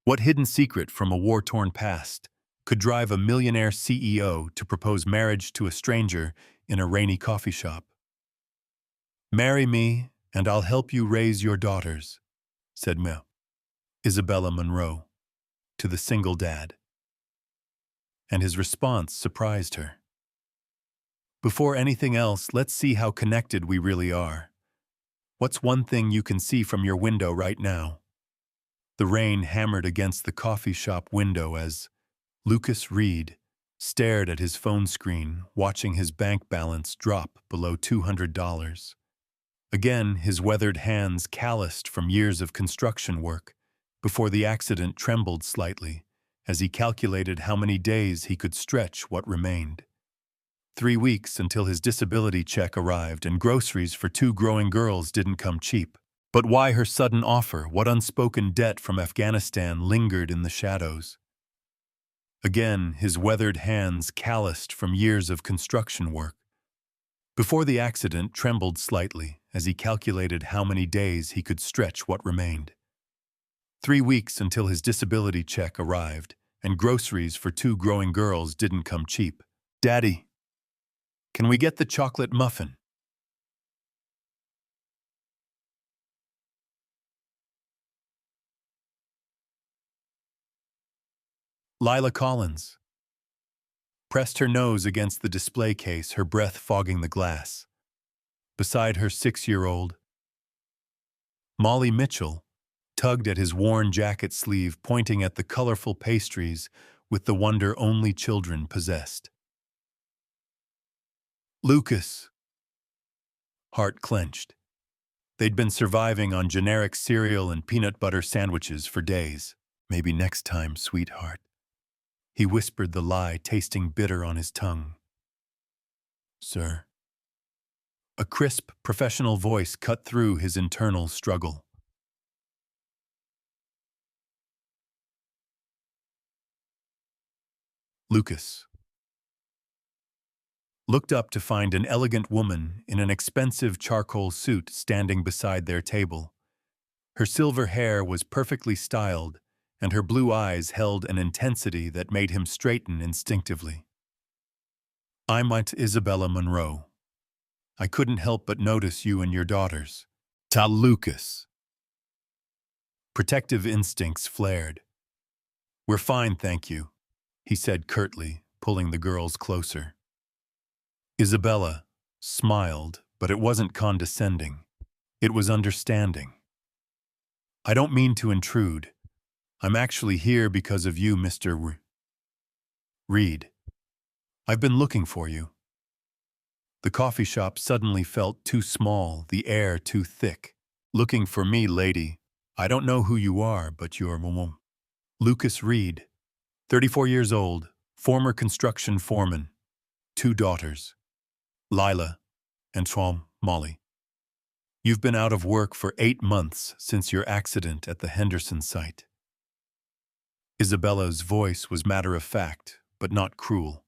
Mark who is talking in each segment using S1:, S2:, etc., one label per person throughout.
S1: What hidden secret from a war-torn past could drive a millionaire CEO to propose marriage to a stranger in a rainy coffee shop? "Marry me, and I'll help you raise your daughters," said Isabella Monroe to the single dad. And his response surprised her. Before anything else, let's see how connected we really are. What's one thing you can see from your window right now? The rain hammered against the coffee shop window as Lucas Reed stared at his phone screen, watching his bank balance drop below $200. Again, his weathered hands calloused from years of construction work before the accident trembled slightly as he calculated how many days he could stretch what remained. 3 weeks until his disability check arrived, and groceries for 2 growing girls didn't come cheap. But why her sudden offer? What unspoken debt from Afghanistan lingered in the shadows? Again, his weathered hands calloused from years of construction work before the accident trembled slightly as he calculated how many days he could stretch what remained. 3 weeks until his disability check arrived, and groceries for 2 growing girls didn't come cheap. "Daddy, can we get the chocolate muffin?" Lila Collins pressed her nose against the display case, her breath fogging the glass. Beside her 6-year-old, Molly Mitchell tugged at his worn jacket sleeve, pointing at the colorful pastries with the wonder only children possessed. Lucas' heart clenched. They'd been surviving on generic cereal and peanut butter sandwiches for days. "Maybe next time, sweetheart," he whispered, the lie tasting bitter on his tongue. "Sir." A crisp, professional voice cut through his internal struggle. Lucas looked up to find an elegant woman in an expensive charcoal suit standing beside their table. Her silver hair was perfectly styled, and her blue eyes held an intensity that made him straighten instinctively. "I'm Aunt Isabella Monroe. I couldn't help but notice you and your daughters." "Ta Lucas." Protective instincts flared. "We're fine, thank you," he said curtly, pulling the girls closer. Isabella smiled, but it wasn't condescending. It was understanding. "I don't mean to intrude. I'm actually here because of you, Mr. Reed. I've been looking for you." The coffee shop suddenly felt too small, the air too thick. "Looking for me, lady. I don't know who you are, but you're Lucas Reed, 34 years old, former construction foreman, 2 daughters, Lila and Molly. You've been out of work for 8 months since your accident at the Henderson site." Isabella's voice was matter-of-fact, but not cruel.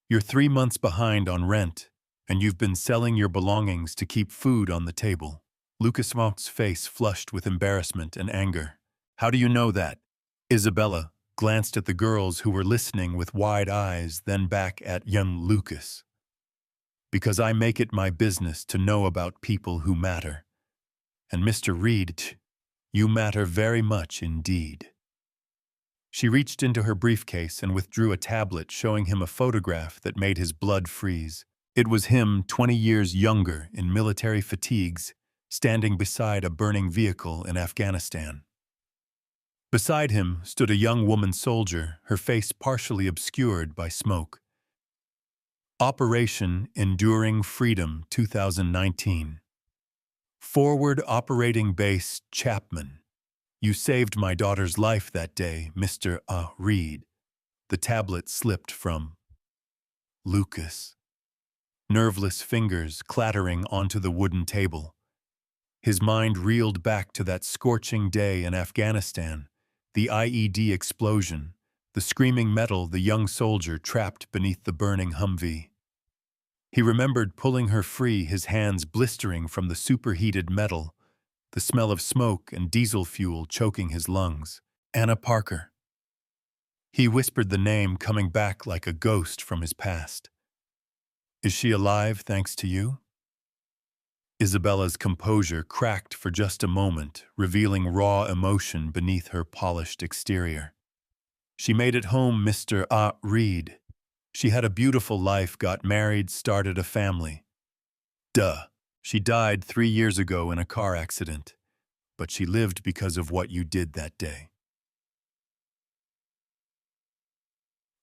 S1: "You're 3 months behind on rent, and you've been selling your belongings to keep food on the table." Lucas's face flushed with embarrassment and anger. "How do you know that?" Isabella glanced at the girls who were listening with wide eyes, then back at young Lucas. "Because I make it my business to know about people who matter. And Mr. Reed, you matter very much indeed." She reached into her briefcase and withdrew a tablet, showing him a photograph that made his blood freeze. It was him, 20 years younger, in military fatigues, standing beside a burning vehicle in Afghanistan. Beside him stood a young woman soldier, her face partially obscured by smoke. Operation Enduring Freedom 2019. Forward Operating Base Chapman. You saved my daughter's life that day, Mr. Reed. The tablet slipped from Lucas, nerveless fingers clattering onto the wooden table. His mind reeled back to that scorching day in Afghanistan, the IED explosion, the screaming metal, the young soldier trapped beneath the burning Humvee. He remembered pulling her free, his hands blistering from the superheated metal, the smell of smoke and diesel fuel choking his lungs. Anna Parker. He whispered the name, coming back like a ghost from his past. Is she alive thanks to you? Isabella's composure cracked for just a moment, revealing raw emotion beneath her polished exterior. She made it home, Mr. Reed. She had a beautiful life, got married, started a family. Duh. She died 3 years ago in a car accident, but she lived because of what you did that day.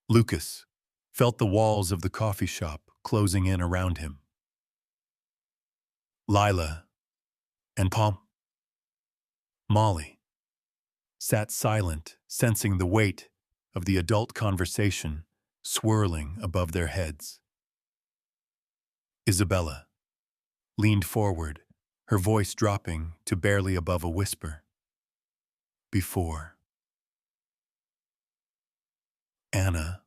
S1: Lucas felt the walls of the coffee shop closing in around him. Lila and Molly sat silent, sensing the weight of the adult conversation swirling above their heads. Isabella leaned forward, her voice dropping to barely above a whisper. Before Anna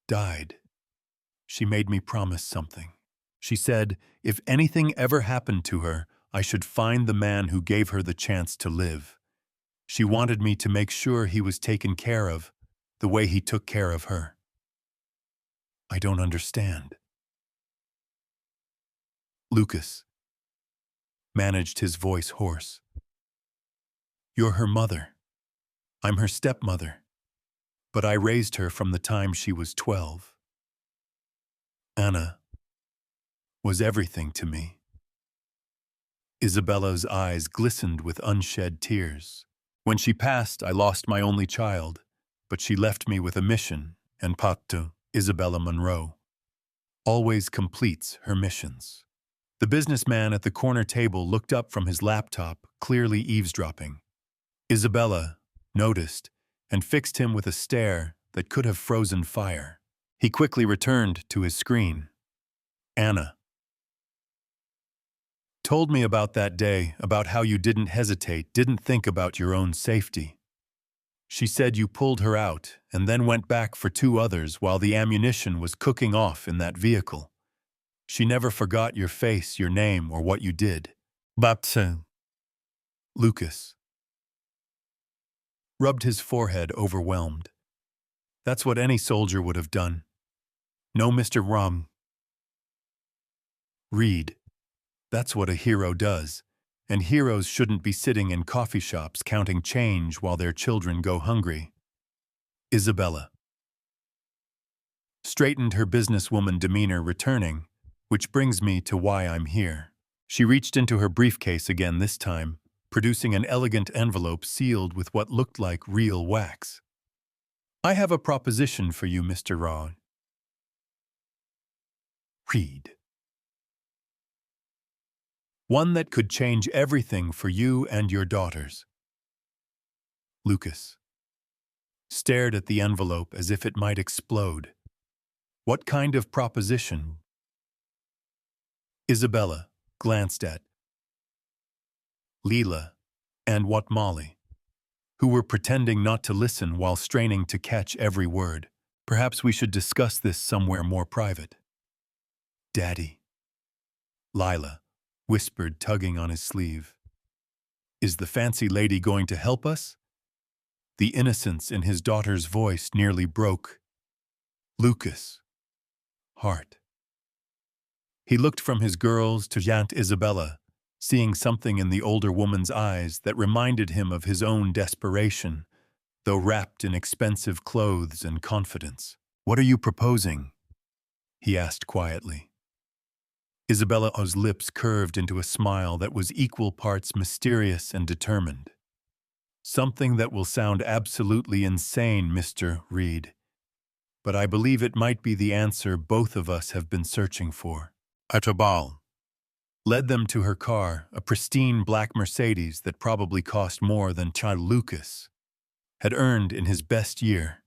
S1: died, she made me promise something. She said, if anything ever happened to her, I should find the man who gave her the chance to live. She wanted me to make sure he was taken care of, the way he took care of her. I don't understand. Lucas managed his voice hoarse. You're her mother. I'm her stepmother. But I raised her from the time she was 12. Anna was everything to me. Isabella's eyes glistened with unshed tears. When she passed, I lost my only child, but she left me with a mission, and Pato, Isabella Monroe, always completes her missions. The businessman at the corner table looked up from his laptop, clearly eavesdropping. Isabella noticed and fixed him with a stare that could have frozen fire. He quickly returned to his screen. Anna told me about that day, about how you didn't hesitate, didn't think about your own safety. She said you pulled her out and then went back for 2 others while the ammunition was cooking off in that vehicle. She never forgot your face, your name, or what you did. Baptiste. Lucas rubbed his forehead, overwhelmed. That's what any soldier would have done. No, Mr. Reed. That's what a hero does. And heroes shouldn't be sitting in coffee shops counting change while their children go hungry. Isabella straightened her businesswoman demeanor, returning, which brings me to why I'm here. She reached into her briefcase again, this time, producing an elegant envelope sealed with what looked like real wax. I have a proposition for you, Mr. Reed. One that could change everything for you and your daughters. Lucas stared at the envelope as if it might explode. What kind of proposition? Isabella glanced at Leela and what Molly, who were pretending not to listen while straining to catch every word. Perhaps we should discuss this somewhere more private. Daddy, Lila whispered, tugging on his sleeve. Is the fancy lady going to help us? The innocence in his daughter's voice nearly broke Lucas' heart. He looked from his girls to Aunt Isabella, seeing something in the older woman's eyes that reminded him of his own desperation, though wrapped in expensive clothes and confidence. What are you proposing? He asked quietly. Isabella's lips curved into a smile that was equal parts mysterious and determined. Something that will sound absolutely insane, Mr. Reed, but I believe it might be the answer both of us have been searching for. Archibald led them to her car, a pristine black Mercedes that probably cost more than Child Lucas had earned in his best year.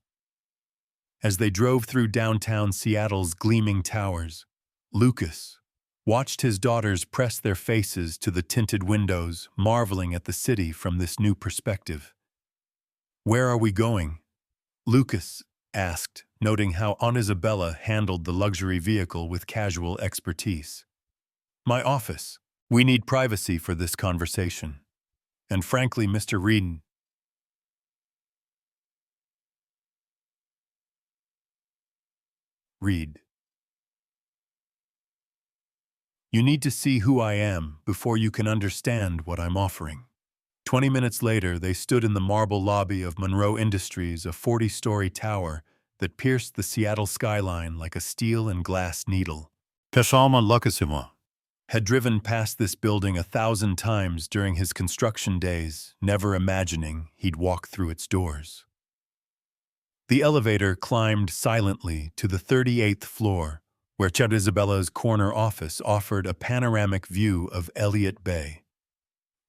S1: As they drove through downtown Seattle's gleaming towers, Lucas watched his daughters press their faces to the tinted windows, marveling at the city from this new perspective. Where are we going? Lucas asked, noting how Aunt Isabella handled the luxury vehicle with casual expertise. My office. We need privacy for this conversation. And frankly, Mr. Reed, Reed. You need to see who I am before you can understand what I'm offering. 20 minutes later, they stood in the marble lobby of Monroe Industries, a 40-story tower that pierced the Seattle skyline like a steel and glass needle. Peshalman Lukasima had driven past this building 1,000 times during his construction days, never imagining he'd walk through its doors. The elevator climbed silently to the 38th floor, where Chad Isabella's corner office offered a panoramic view of Elliott Bay.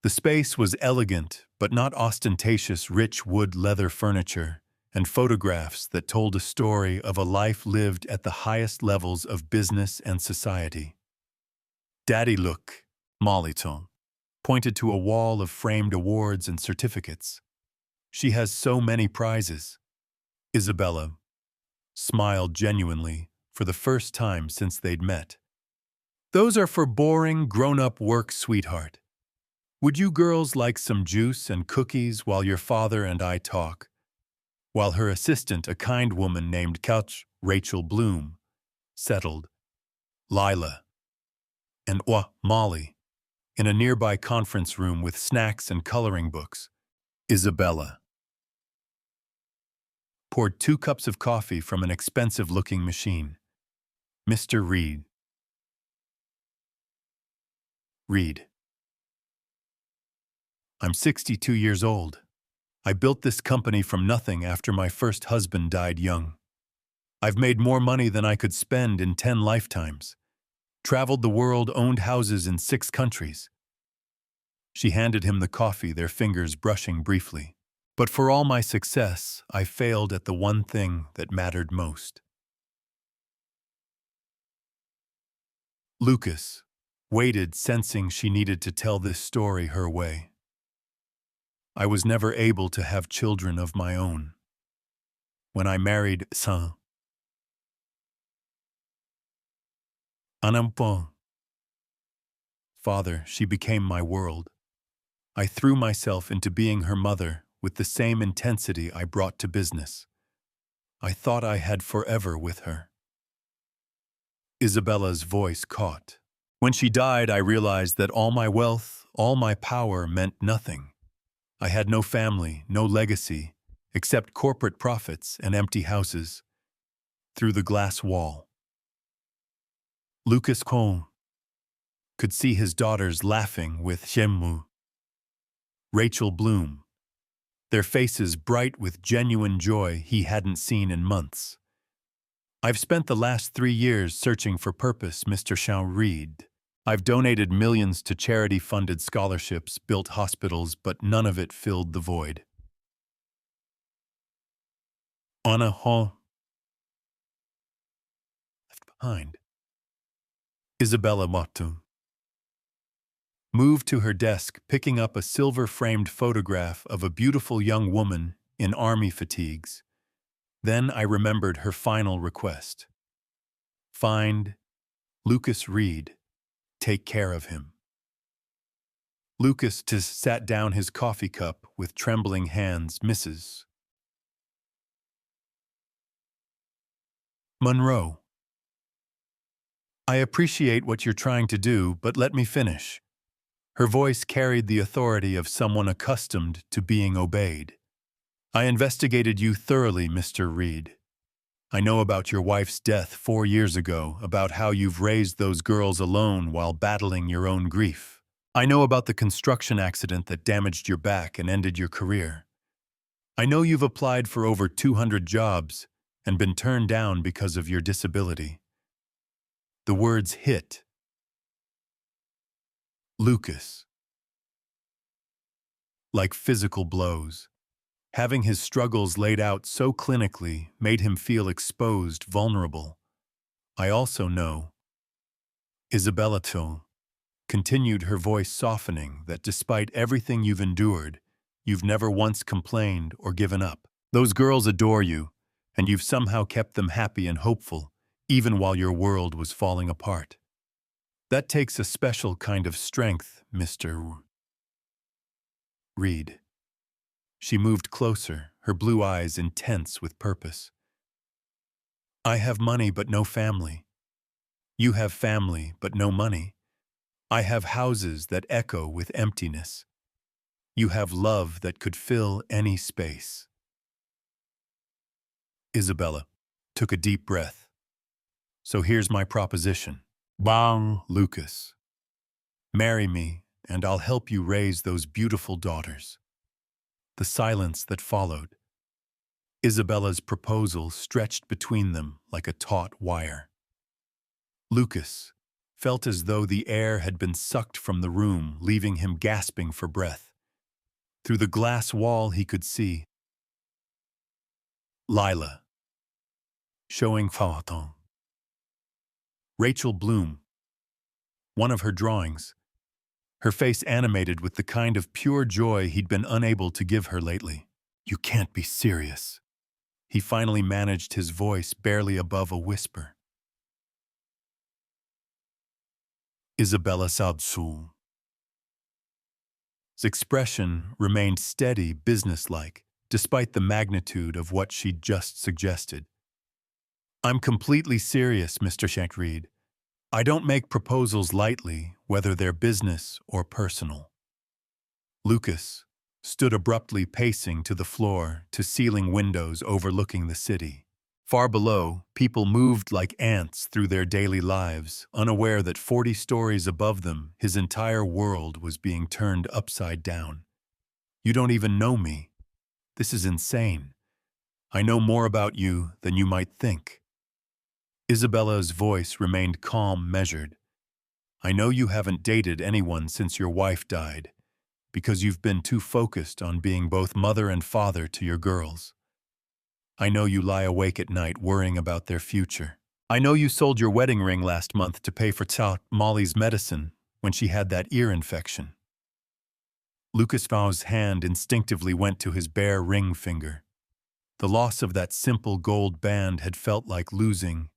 S1: The space was elegant, but not ostentatious, rich wood leather furniture and photographs that told a story of a life lived at the highest levels of business and society. Daddy, look, Mollyton pointed to a wall of framed awards and certificates. She has so many prizes. Isabella smiled genuinely for the first time since they'd met. Those are for boring, grown-up work, sweetheart. Would you girls like some juice and cookies while your father and I talk? While her assistant, a kind woman named Couch Rachel Bloom, settled Lila and Molly in a nearby conference room with snacks and coloring books. Isabella poured 2 cups of coffee from an expensive-looking machine. Mr. Reed. Reed. I'm 62 years old. I built this company from nothing after my first husband died young. I've made more money than I could spend in 10 lifetimes. Traveled the world, owned houses in 6 countries. She handed him the coffee, their fingers brushing briefly. But for all my success, I failed at the one thing that mattered most. Lucas waited, sensing she needed to tell this story her way. I was never able to have children of my own. When I married Saint, un enfant, father, she became my world. I threw myself into being her mother with the same intensity I brought to business. I thought I had forever with her. Isabella's voice caught. When she died, I realized that all my wealth, all my power meant nothing. I had no family, no legacy, except corporate profits and empty houses. Through the glass wall, Lucas Cohn could see his daughters laughing with Shemu, Rachel Bloom, their faces bright with genuine joy he hadn't seen in months. I've spent the last 3 years searching for purpose, Mr. Shaw Reed. I've donated millions to charity-funded scholarships, built hospitals, but none of it filled the void. Anna Hall left behind. Isabella Matu moved to her desk, picking up a silver-framed photograph of a beautiful young woman in army fatigues. Then I remembered her final request. Find Lucas Reed. Take care of him. Lucas sat down his coffee cup with trembling hands. Mrs. Monroe. I appreciate what you're trying to do, but let me finish. Her voice carried the authority of someone accustomed to being obeyed. I investigated you thoroughly, Mr. Reed. I know about your wife's death 4 years ago, about how you've raised those girls alone while battling your own grief. I know about the construction accident that damaged your back and ended your career. I know you've applied for over 200 jobs and been turned down because of your disability. The words hit Lucas like physical blows. Having his struggles laid out so clinically made him feel exposed, vulnerable. I also know, Isabella Till continued, her voice softening, that despite everything you've endured, you've never once complained or given up. Those girls adore you, and you've somehow kept them happy and hopeful, even while your world was falling apart. That takes a special kind of strength, Mr. Reed. She moved closer, her blue eyes intense with purpose. I have money but no family. You have family but no money. I have houses that echo with emptiness. You have love that could fill any space. Isabella took a deep breath. So here's my proposition. Bang, Lucas. Marry me, and I'll help you raise those beautiful daughters. The silence that followed. Isabella's proposal stretched between them like a taut wire. Lucas felt as though the air had been sucked from the room, leaving him gasping for breath. Through the glass wall he could see Lila, showing feuilleton. Rachel Bloom, one of her drawings, her face animated with the kind of pure joy he'd been unable to give her lately. You can't be serious. He finally managed his voice barely above a whisper. Isabella Sabsul. His expression remained steady, businesslike, despite the magnitude of what she'd just suggested. I'm completely serious, Mr. Shankreed. I don't make proposals lightly, whether they're business or personal. Lucas stood abruptly pacing to the floor to ceiling windows overlooking the city. Far below, people moved like ants through their daily lives, unaware that 40 stories above them, his entire world was being turned upside down. You don't even know me. This is insane. I know more about you than you might think. Isabella's voice remained calm, measured. I know you haven't dated anyone since your wife died, because you've been too focused on being both mother and father to your girls. I know you lie awake at night worrying about their future. I know you sold your wedding ring last month to pay for Molly's medicine when she had that ear infection. Lucas Vaux's hand instinctively went to his bare ring finger. The loss of that simple gold band had felt like losing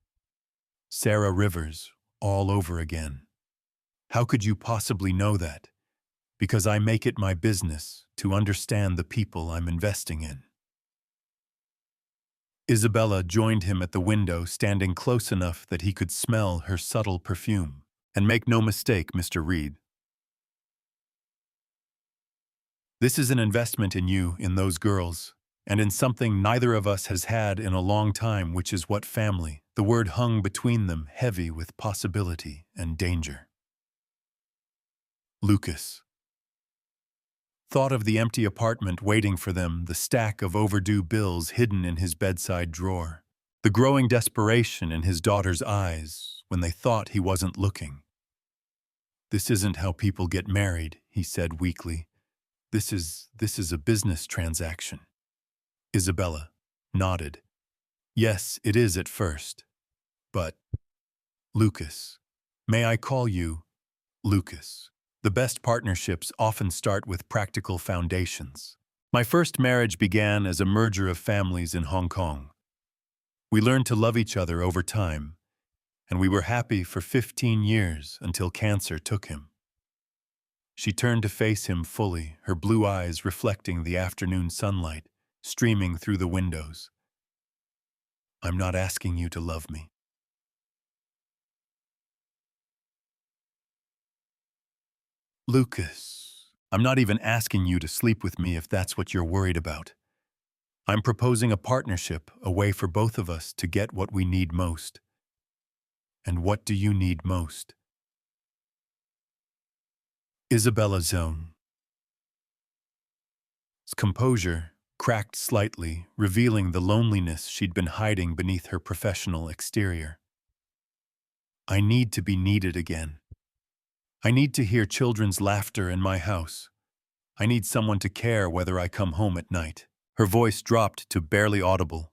S1: Sarah Rivers all over again. How could you possibly know that? Because I make it my business to understand the people I'm investing in. Isabella joined him at the window, standing close enough that he could smell her subtle perfume. And make no mistake, Mr. Reed. This is an investment in you, in those girls, and in something neither of us has had in a long time, which is what family. The word hung between them, heavy with possibility and danger. Lucas thought of the empty apartment waiting for them, the stack of overdue bills hidden in his bedside drawer, the growing desperation in his daughter's eyes when they thought he wasn't looking. This isn't how people get married, he said weakly. This is a business transaction. Isabella nodded. Yes, it is at first. But, Lucas, may I call you Lucas? The best partnerships often start with practical foundations. My first marriage began as a merger of families in Hong Kong. We learned to love each other over time, and we were happy for 15 years until cancer took him. She turned to face him fully, her blue eyes reflecting the afternoon sunlight streaming through the windows. I'm not asking you to love me. Lucas, I'm not even asking you to sleep with me if that's what you're worried about. I'm proposing a partnership, a way for both of us to get what we need most. And what do you need most? Isabella's own. His composure cracked slightly, revealing the loneliness she'd been hiding beneath her professional exterior. I need to be needed again. I need to hear children's laughter in my house. I need someone to care whether I come home at night. Her voice dropped to barely audible.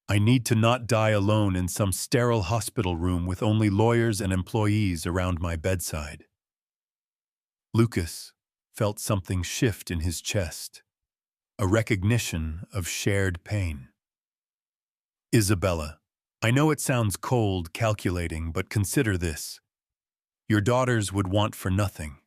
S1: I need to not die alone in some sterile hospital room with only lawyers and employees around my bedside. Lucas felt something shift in his chest, a recognition of shared pain. Isabella, I know it sounds cold, calculating, but consider this. Your daughters would want for nothing.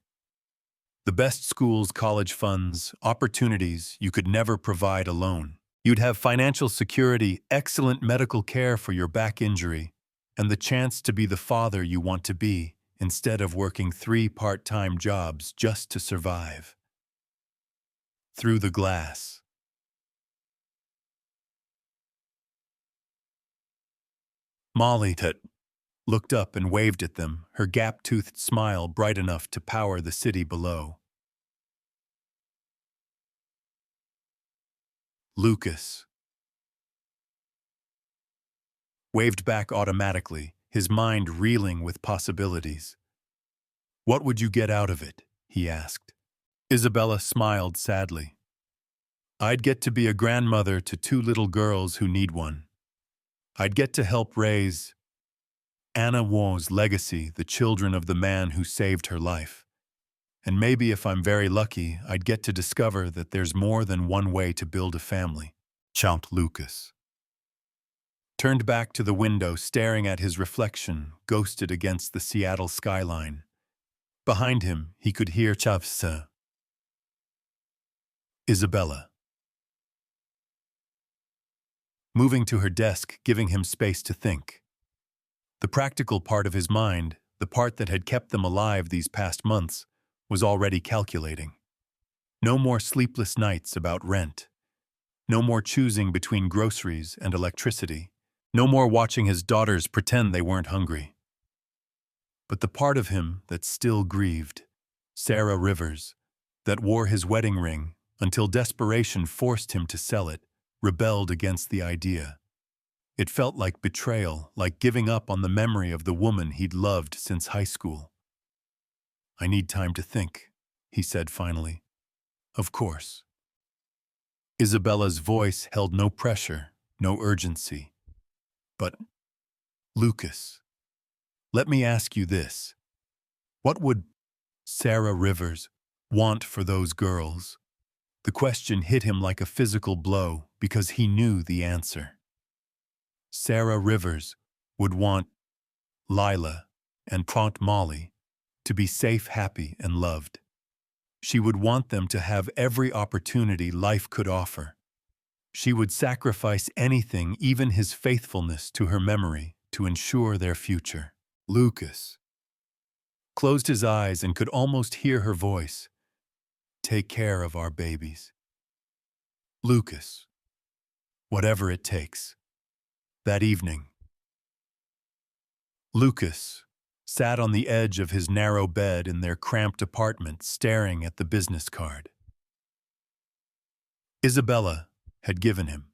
S1: The best schools, college funds, opportunities you could never provide alone. You'd have financial security, excellent medical care for your back injury, and the chance to be the father you want to be instead of working 3 part-time jobs just to survive. Through the glass. Molly looked up and waved at them, her gap-toothed smile bright enough to power the city below. Lucas waved back automatically, his mind reeling with possibilities. What would you get out of it? He asked. Isabella smiled sadly. I'd get to be a grandmother to 2 little girls who need one. I'd get to help raise Anna Wau's legacy, the children of the man who saved her life. And maybe if I'm very lucky, I'd get to discover that there's more than one way to build a family. Chomped Lucas. Turned back to the window, staring at his reflection, ghosted against the Seattle skyline. Behind him, he could hear Chavsa. Isabella. Moving to her desk, giving him space to think. The practical part of his mind, the part that had kept them alive these past months, was already calculating. No more sleepless nights about rent. No more choosing between groceries and electricity. No more watching his daughters pretend they weren't hungry. But the part of him that still grieved, Sarah Rivers, that wore his wedding ring until desperation forced him to sell it, rebelled against the idea. It felt like betrayal, like giving up on the memory of the woman he'd loved since high school. I need time to think, he said finally. Of course. Isabella's voice held no pressure, no urgency. But, Lucas, let me ask you this. What would Sarah Rivers want for those girls? The question hit him like a physical blow because he knew the answer. Sarah Rivers would want Lila and Prompt Molly to be safe, happy, and loved. She would want them to have every opportunity life could offer. She would sacrifice anything, even his faithfulness to her memory, to ensure their future. Lucas closed his eyes and could almost hear her voice. Take care of our babies. Lucas. Whatever it takes. That evening, Lucas sat on the edge of his narrow bed in their cramped apartment, staring at the business card Isabella had given him.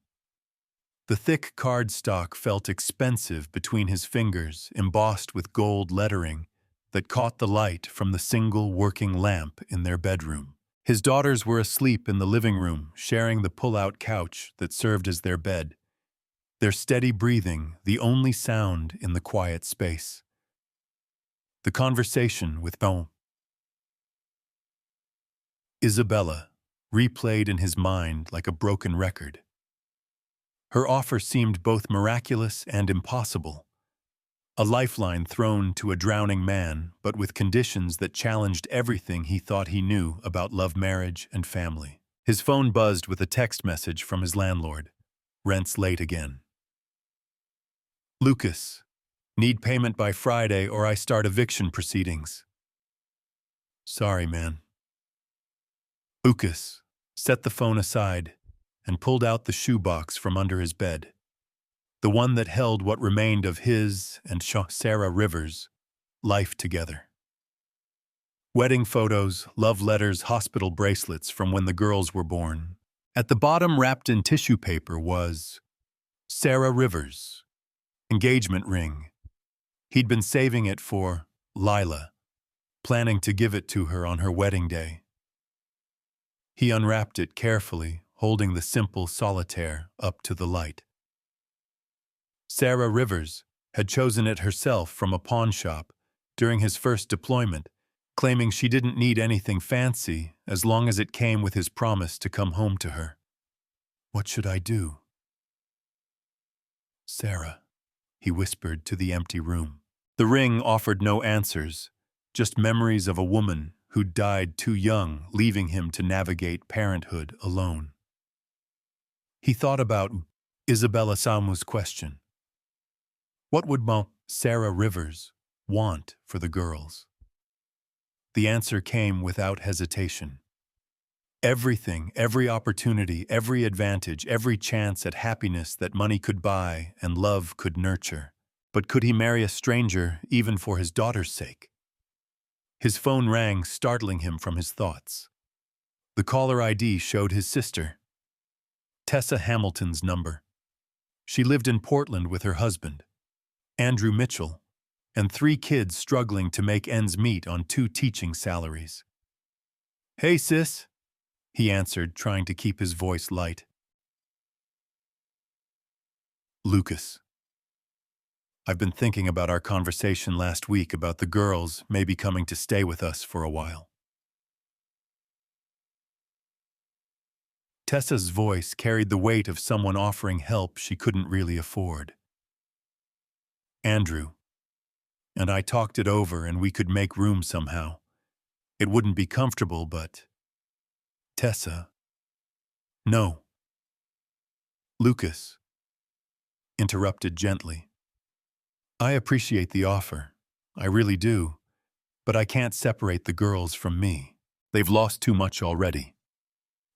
S1: The thick cardstock felt expensive between his fingers, embossed with gold lettering that caught the light from the single working lamp in their bedroom. His daughters were asleep in the living room, sharing the pull-out couch that served as their bed. Their steady breathing, the only sound in the quiet space. The conversation with Isabella replayed in his mind like a broken record. Her offer seemed both miraculous and impossible. A lifeline thrown to a drowning man, but with conditions that challenged everything he thought he knew about love, marriage, and family. His phone buzzed with a text message from his landlord. Rent's late again. Lucas, need payment by Friday or I start eviction proceedings. Sorry, man. Lucas set the phone aside and pulled out the shoebox from under his bed. The one that held what remained of his and Sarah Rivers' life together. Wedding photos, love letters, hospital bracelets from when the girls were born. At the bottom, wrapped in tissue paper, was Sarah Rivers' engagement ring. He'd been saving it for Lila, planning to give it to her on her wedding day. He unwrapped it carefully, holding the simple solitaire up to the light. Sarah Rivers had chosen it herself from a pawn shop during his first deployment, claiming she didn't need anything fancy as long as it came with his promise to come home to her. What should I do? Sarah, he whispered to the empty room. The ring offered no answers, just memories of a woman who died too young, leaving him to navigate parenthood alone. He thought about Isabella Samu's question. What would Sarah Rivers want for the girls? The answer came without hesitation. Everything, every opportunity, every advantage, every chance at happiness that money could buy and love could nurture. But could he marry a stranger even for his daughter's sake? His phone rang, startling him from his thoughts. The caller ID showed his sister, Tessa Hamilton's number. She lived in Portland with her husband, Andrew Mitchell, and 3 kids struggling to make ends meet on 2 teaching salaries. "Hey, sis," he answered, trying to keep his voice light. "Lucas, I've been thinking about our conversation last week about the girls maybe coming to stay with us for a while." Tessa's voice carried the weight of someone offering help she couldn't really afford. "Andrew and I talked it over and we could make room somehow. It wouldn't be comfortable, but—" "Tessa, no." Lucas interrupted gently. "I appreciate the offer. I really do. But I can't separate the girls from me. They've lost too much already."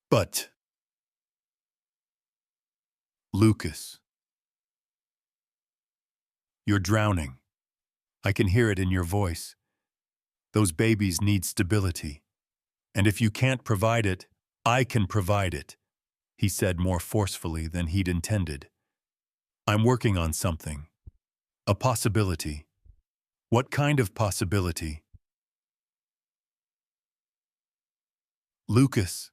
S1: "But—" "Lucas, you're drowning. I can hear it in your voice. Those babies need stability. And if you can't provide it, I can provide it," he said more forcefully than he'd intended. "I'm working on something. A possibility." "What kind of possibility?" Lucas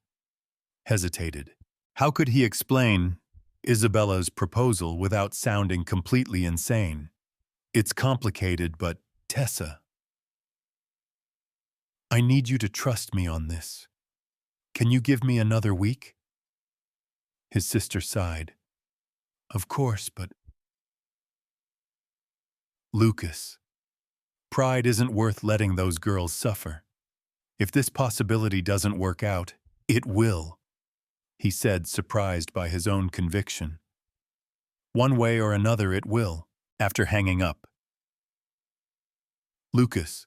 S1: hesitated. How could he explain Isabella's proposal without sounding completely insane? "It's complicated, but Tessa, I need you to trust me on this. Can you give me another week?" His sister sighed. "Of course, but—" "Lucas, pride isn't worth letting those girls suffer. If this possibility doesn't work out, it will," he said, surprised by his own conviction. "One way or another it will," after hanging up. Lucas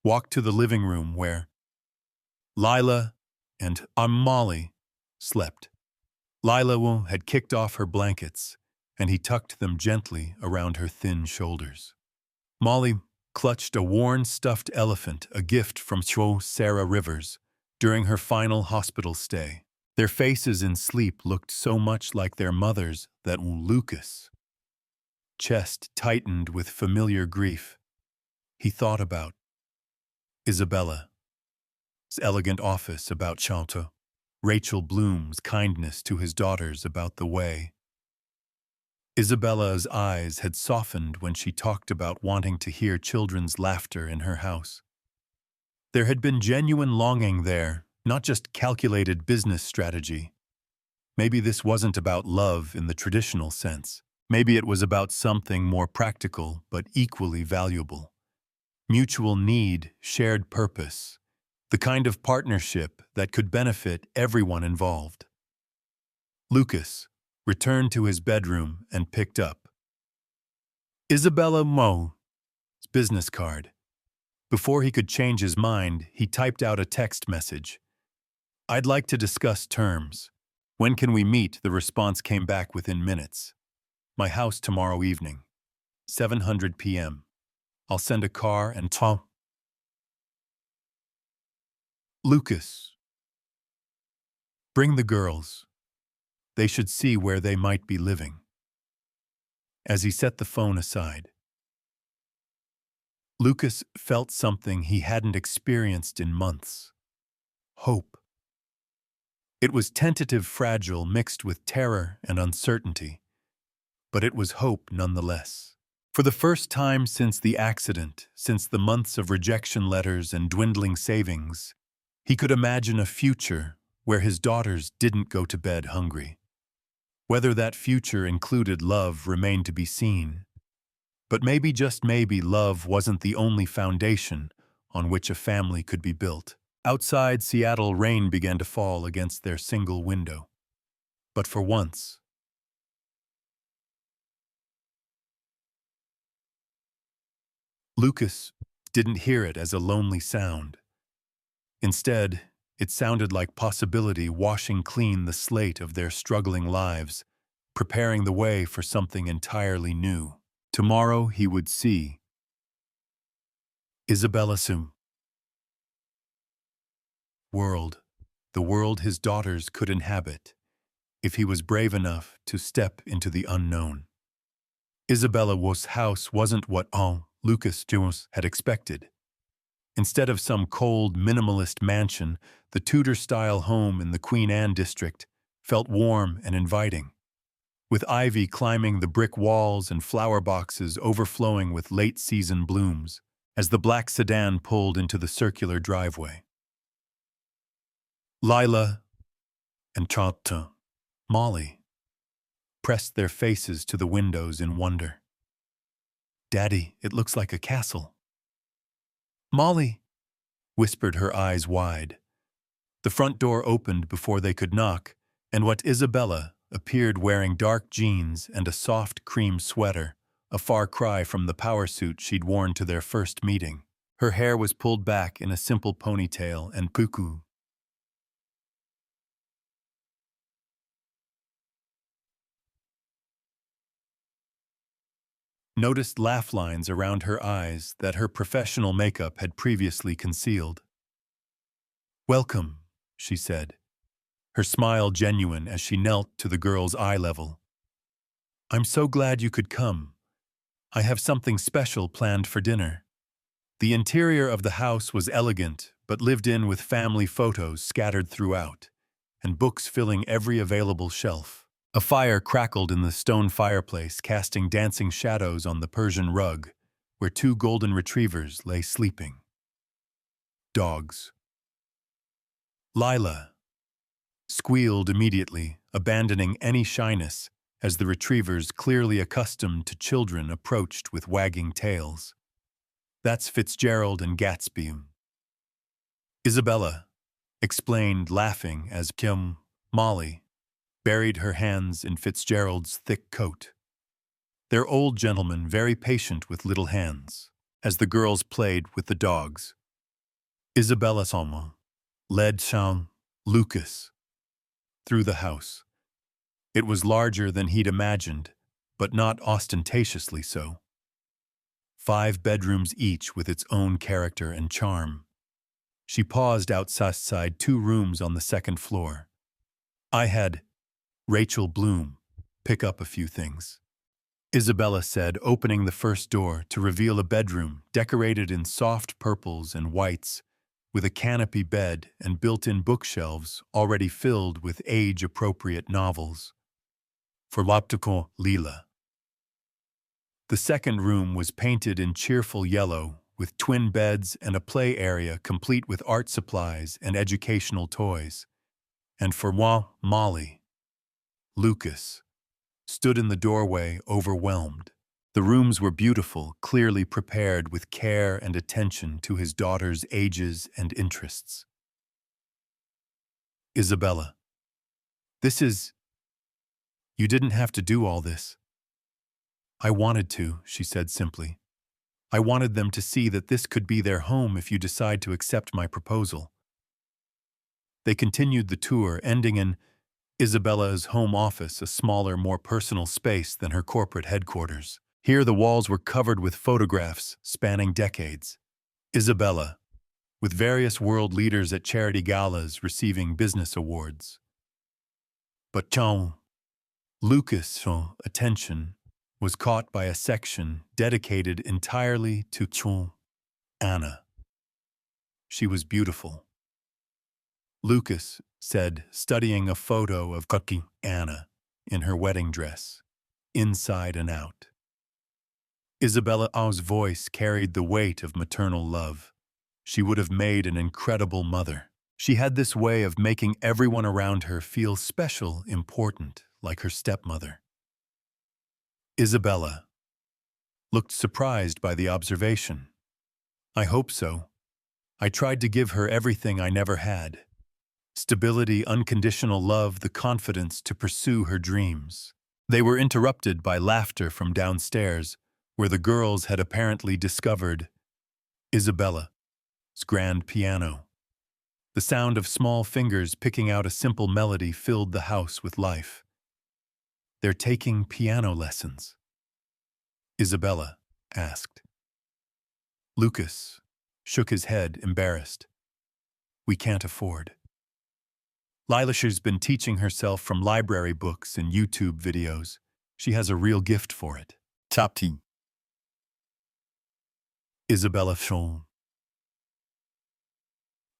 S1: walked to the living room where Lila and Molly slept. Lila had kicked off her blankets, and he tucked them gently around her thin shoulders. Molly clutched a worn stuffed elephant, a gift from Sarah Rivers, during her final hospital stay. Their faces in sleep looked so much like their mother's that Lucas' chest tightened with familiar grief. He thought about Isabella's elegant office, about Chantal, Rachel Bloom's kindness to his daughters, about the way Isabella's eyes had softened when she talked about wanting to hear children's laughter in her house. There had been genuine longing there, not just calculated business strategy. Maybe this wasn't about love in the traditional sense. Maybe it was about something more practical but equally valuable. Mutual need, shared purpose, the kind of partnership that could benefit everyone involved. Lucas returned to his bedroom and picked up Isabella Mo's business card. Before he could change his mind, he typed out a text message. "I'd like to discuss terms. When can we meet?" The response came back within minutes. "My house tomorrow evening, 7:00 p.m. I'll send a car and Tom." Lucas, bring the girls. They should see where they might be living. As he set the phone aside, Lucas felt something he hadn't experienced in months. Hope. It was tentative, fragile, mixed with terror and uncertainty. But it was hope nonetheless. For the first time since the accident, since the months of rejection letters and dwindling savings, he could imagine a future where his daughters didn't go to bed hungry. Whether that future included love remained to be seen. But maybe, just maybe, love wasn't the only foundation on which a family could be built. Outside Seattle, rain began to fall against their single window. But for once, Lucas didn't hear it as a lonely sound. Instead, it sounded like possibility washing clean the slate of their struggling lives, preparing the way for something entirely new. Tomorrow he would see Isabella's world, the world his daughters could inhabit, if he was brave enough to step into the unknown. Isabella's house wasn't what Lucas Jones had expected. Instead of some cold, minimalist mansion, the Tudor-style home in the Queen Anne district felt warm and inviting, with ivy climbing the brick walls and flower boxes overflowing with late-season blooms as the black sedan pulled into the circular driveway. Lila and Chata, Molly, pressed their faces to the windows in wonder. "Daddy, it looks like a castle." "Molly," whispered her eyes wide. The front door opened before they could knock, and what Isabella appeared wearing dark jeans and a soft cream sweater, a far cry from the power suit she'd worn to their first meeting. Her hair was pulled back in a simple ponytail and cuckoo. Noticed laugh lines around her eyes that her professional makeup had previously concealed. "Welcome," she said, her smile genuine as she knelt to the girl's eye level. "I'm so glad you could come. I have something special planned for dinner." The interior of the house was elegant, but lived in with family photos scattered throughout, and books filling every available shelf. A fire crackled in the stone fireplace, casting dancing shadows on the Persian rug, where two golden retrievers lay sleeping. Dogs. Lila squealed immediately, abandoning any shyness as the retrievers, clearly accustomed to children, approached with wagging tails. "That's Fitzgerald and Gatsby." Isabella explained, laughing as Molly buried her hands in Fitzgerald's thick coat. They're old gentlemen, very patient with little hands, as the girls played with the dogs. Isabella Salma led Lucas through the house. It was larger than he'd imagined, but not ostentatiously so. 5 bedrooms each with its own character and charm. She paused outside 2 rooms on the second floor. "I had Rachel Bloom pick up a few things," Isabella said, opening the first door to reveal a bedroom decorated in soft purples and whites, with a canopy bed and built-in bookshelves already filled with age-appropriate novels. For l'optical Lila. The second room was painted in cheerful yellow, with twin beds and a play area complete with art supplies and educational toys. And for Molly, Lucas stood in the doorway, overwhelmed. The rooms were beautiful, clearly prepared with care and attention to his daughter's ages and interests. "Isabella, you didn't have to do all this." "I wanted to," she said simply. "I wanted them to see that this could be their home if you decide to accept my proposal." They continued the tour, ending in Isabella's home office, a smaller, more personal space than her corporate headquarters. Here the walls were covered with photographs spanning decades. Isabella, with various world leaders at charity galas receiving business awards. But Lucas' attention was caught by a section dedicated entirely to Anna. She was beautiful. Lucas said, studying a photo of Anna in her wedding dress, inside and out. Isabella's voice carried the weight of maternal love. She would have made an incredible mother. She had this way of making everyone around her feel special, important, like her stepmother. Isabella looked surprised by the observation. "I hope so. I tried to give her everything I never had. Stability, unconditional love, the confidence to pursue her dreams." They were interrupted by laughter from downstairs, where the girls had apparently discovered Isabella's grand piano. The sound of small fingers picking out a simple melody filled the house with life. "They're taking piano lessons?" Isabella asked. Lucas shook his head, embarrassed. "We can't afford." Lilas's been teaching herself from library books and YouTube videos. She has a real gift for it. Top team. Isabella shone.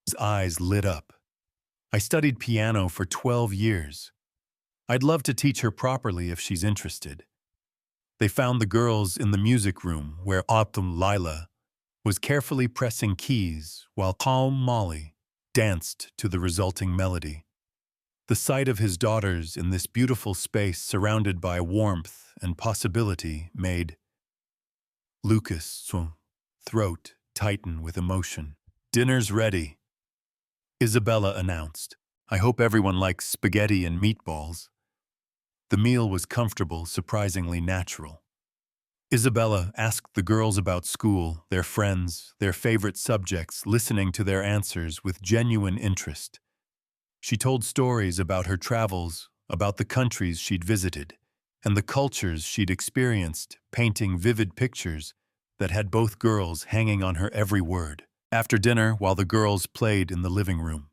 S1: His eyes lit up. "I studied piano for 12 years. I'd love to teach her properly if she's interested." They found the girls in the music room where Optum Lila was carefully pressing keys while calm Molly danced to the resulting melody. The sight of his daughters in this beautiful space surrounded by warmth and possibility made Lucas' throat tighten with emotion. "Dinner's ready," Isabella announced. "I hope everyone likes spaghetti and meatballs." The meal was comfortable, surprisingly natural. Isabella asked the girls about school, their friends, their favorite subjects, listening to their answers with genuine interest. She told stories about her travels, about the countries she'd visited, and the cultures she'd experienced, painting vivid pictures that had both girls hanging on her every word. After dinner, while the girls played in the living room,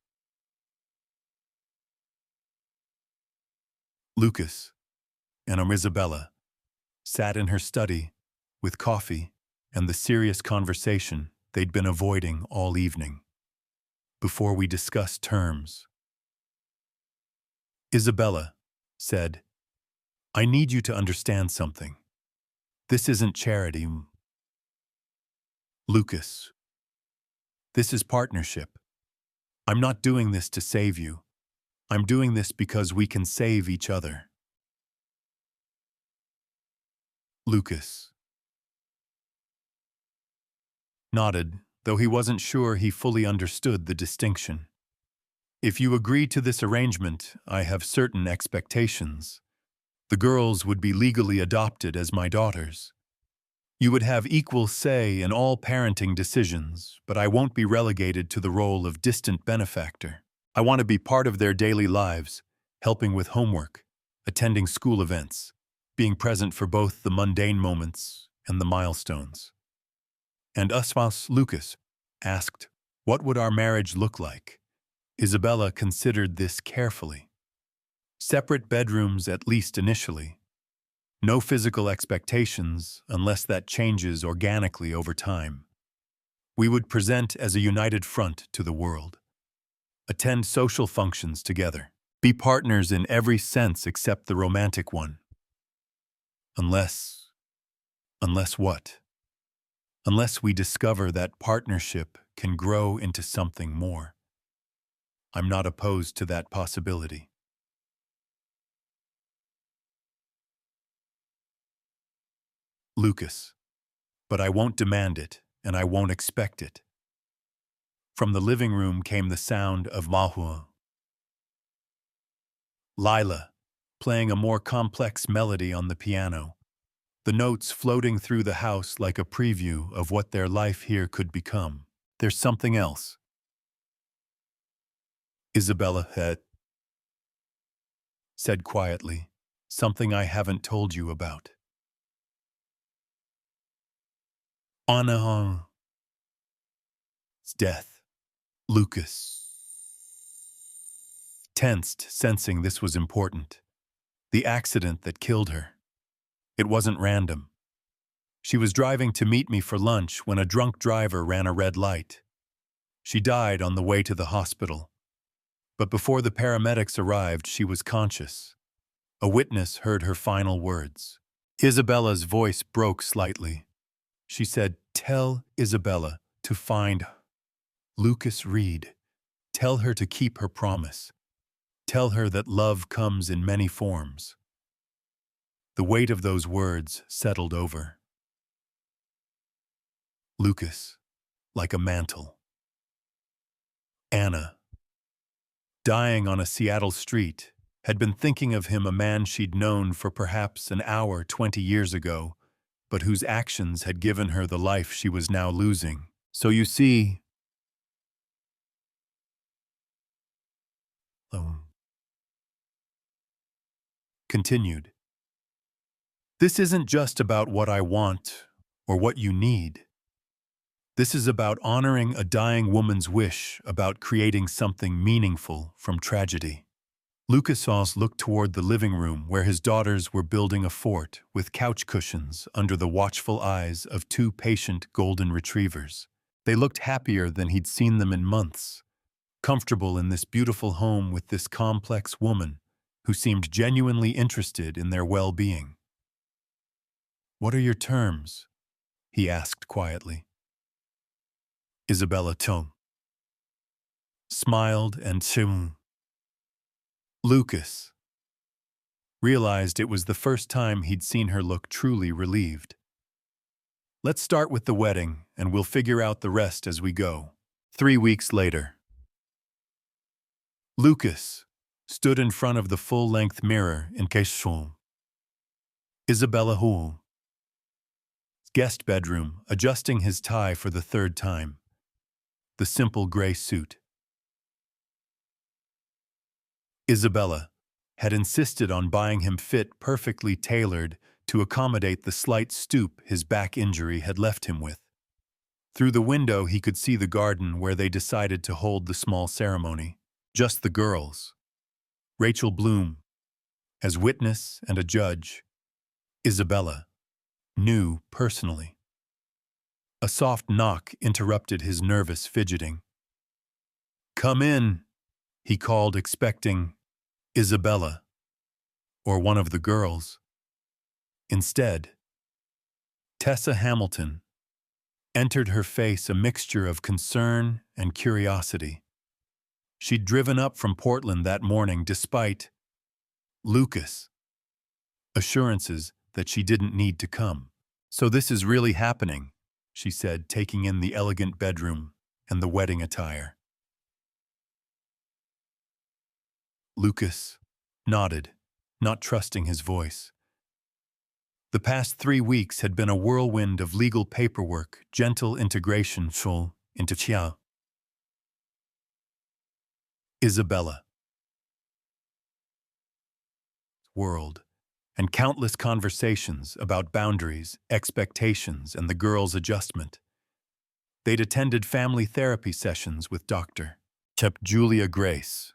S1: Lucas and Isabella sat in her study with coffee and the serious conversation they'd been avoiding all evening. Before we discussed terms, Isabella said, "I need you to understand something. This isn't charity, Lucas. This is partnership. I'm not doing this to save you. I'm doing this because we can save each other." Lucas nodded, though he wasn't sure he fully understood the distinction. "If you agree to this arrangement, I have certain expectations. The girls would be legally adopted as my daughters. You would have equal say in all parenting decisions, but I won't be relegated to the role of distant benefactor. I want to be part of their daily lives, helping with homework, attending school events, being present for both the mundane moments and the milestones." And Usmas Lucas asked, "What would our marriage look like?" Isabella considered this carefully. "Separate bedrooms, at least initially. No physical expectations unless that changes organically over time. We would present as a united front to the world. Attend social functions together. Be partners in every sense except the romantic one. Unless what? Unless we discover that partnership can grow into something more. I'm not opposed to that possibility." Lucas, "But I won't demand it, and I won't expect it." From the living room came the sound of Mahua. Lila, playing a more complex melody on the piano, the notes floating through the house like a preview of what their life here could become. "There's something else," Isabella had said quietly. "Something I haven't told you about." Ana's death. Lucas tensed, sensing this was important. The accident that killed her. It wasn't random. She was driving to meet me for lunch when a drunk driver ran a red light. She died on the way to the hospital. But before the paramedics arrived, she was conscious. A witness heard her final words. Isabella's voice broke slightly. She said, "Tell Isabella to find Lucas Reed. Tell her to keep her promise. Tell her that love comes in many forms." The weight of those words settled over Lucas like a mantle. Anna, dying on a Seattle street, had been thinking of him, a man she'd known for perhaps an hour 20 years ago, but whose actions had given her the life she was now losing. So you see, oh, continued, this isn't just about what I want or what you need. This is about honoring a dying woman's wish about creating something meaningful from tragedy. Lucas looked toward the living room where his daughters were building a fort with couch cushions under the watchful eyes of two patient golden retrievers. They looked happier than he'd seen them in months, comfortable in this beautiful home with this complex woman who seemed genuinely interested in their well-being. "What are your terms?" he asked quietly. Isabella Tome smiled and Lucas realized it was the first time he'd seen her look truly relieved. "Let's start with the wedding, and we'll figure out the rest as we go." 3 weeks later, Lucas stood in front of the full-length mirror in Caisson. Isabella Hull's guest bedroom, adjusting his tie for the third time. The simple gray suit. Isabella had insisted on buying him fit perfectly tailored to accommodate the slight stoop his back injury had left him with. Through the window he could see the garden where they decided to hold the small ceremony. Just the girls. Rachel Bloom, as witness and a judge. Isabella knew personally. A soft knock interrupted his nervous fidgeting. "Come in," he called, expecting Isabella or one of the girls. Instead, Tessa Hamilton entered, her face a mixture of concern and curiosity. She'd driven up from Portland that morning despite Lucas' assurances that she didn't need to come. "So this is really happening," she said, taking in the elegant bedroom and the wedding attire. Lucas nodded, not trusting his voice. The past 3 weeks had been a whirlwind of legal paperwork, gentle integration into Chia. Isabella world, and countless conversations about boundaries, expectations, and the girl's adjustment. They'd attended family therapy sessions with Dr. Julia Grace.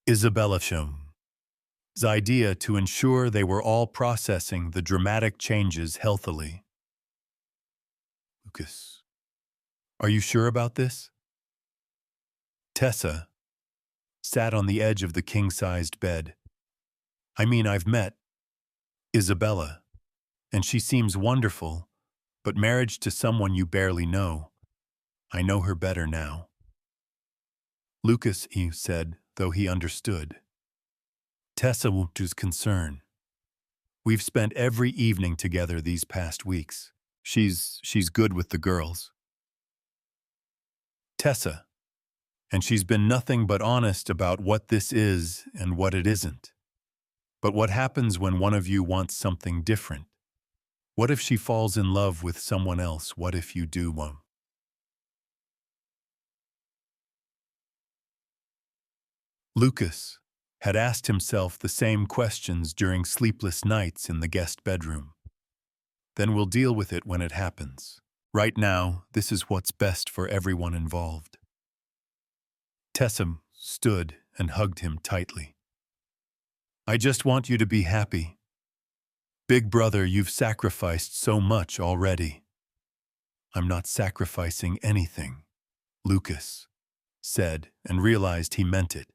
S1: Isabella Shum's idea to ensure they were all processing the dramatic changes healthily. "Lucas, are you sure about this?" Tessa sat on the edge of the king-sized bed. "I mean, I've met Isabella, and she seems wonderful, but marriage to someone you barely know, I know her better now." Lucas, he said, though he understood. Tessa was concern. "We've spent every evening together these past weeks. She's good with the girls." Tessa, and she's been nothing but honest about what this is and what it isn't. But what happens when one of you wants something different? What if she falls in love with someone else? What if you do one? Lucas had asked himself the same questions during sleepless nights in the guest bedroom. Then we'll deal with it when it happens. Right now, this is what's best for everyone involved. Tessa stood and hugged him tightly. "I just want you to be happy. Big brother, you've sacrificed so much already." "I'm not sacrificing anything," Lucas said, and realized he meant it.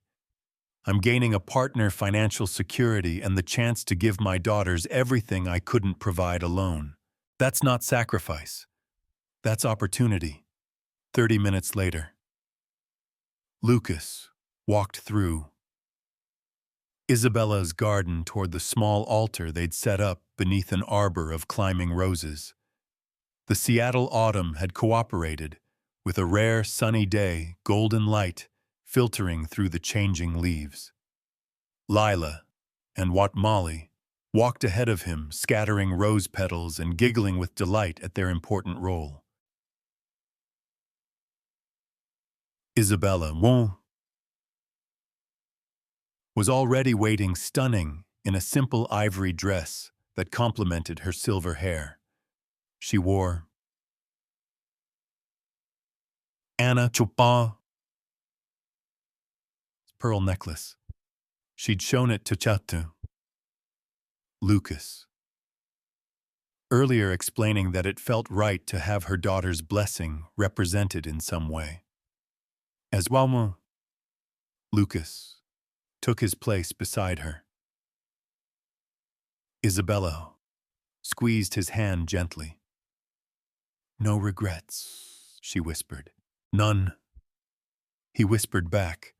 S1: "I'm gaining a partner, financial security, and the chance to give my daughters everything I couldn't provide alone. That's not sacrifice. That's opportunity." 30 minutes later, Lucas walked through Isabella's garden toward the small altar they'd set up beneath an arbor of climbing roses. The Seattle autumn had cooperated with a rare sunny day, golden light filtering through the changing leaves. Lila and Molly walked ahead of him, scattering rose petals and giggling with delight at their important role. Isabella was already waiting, stunning, in a simple ivory dress that complemented her silver hair. She wore Anna Chopin's pearl necklace. She'd shown it to Chatu Lucas earlier, explaining that it felt right to have her daughter's blessing represented in some way. As well, Lucas took his place beside her. Isabella squeezed his hand gently. "No regrets," she whispered. "None," he whispered back,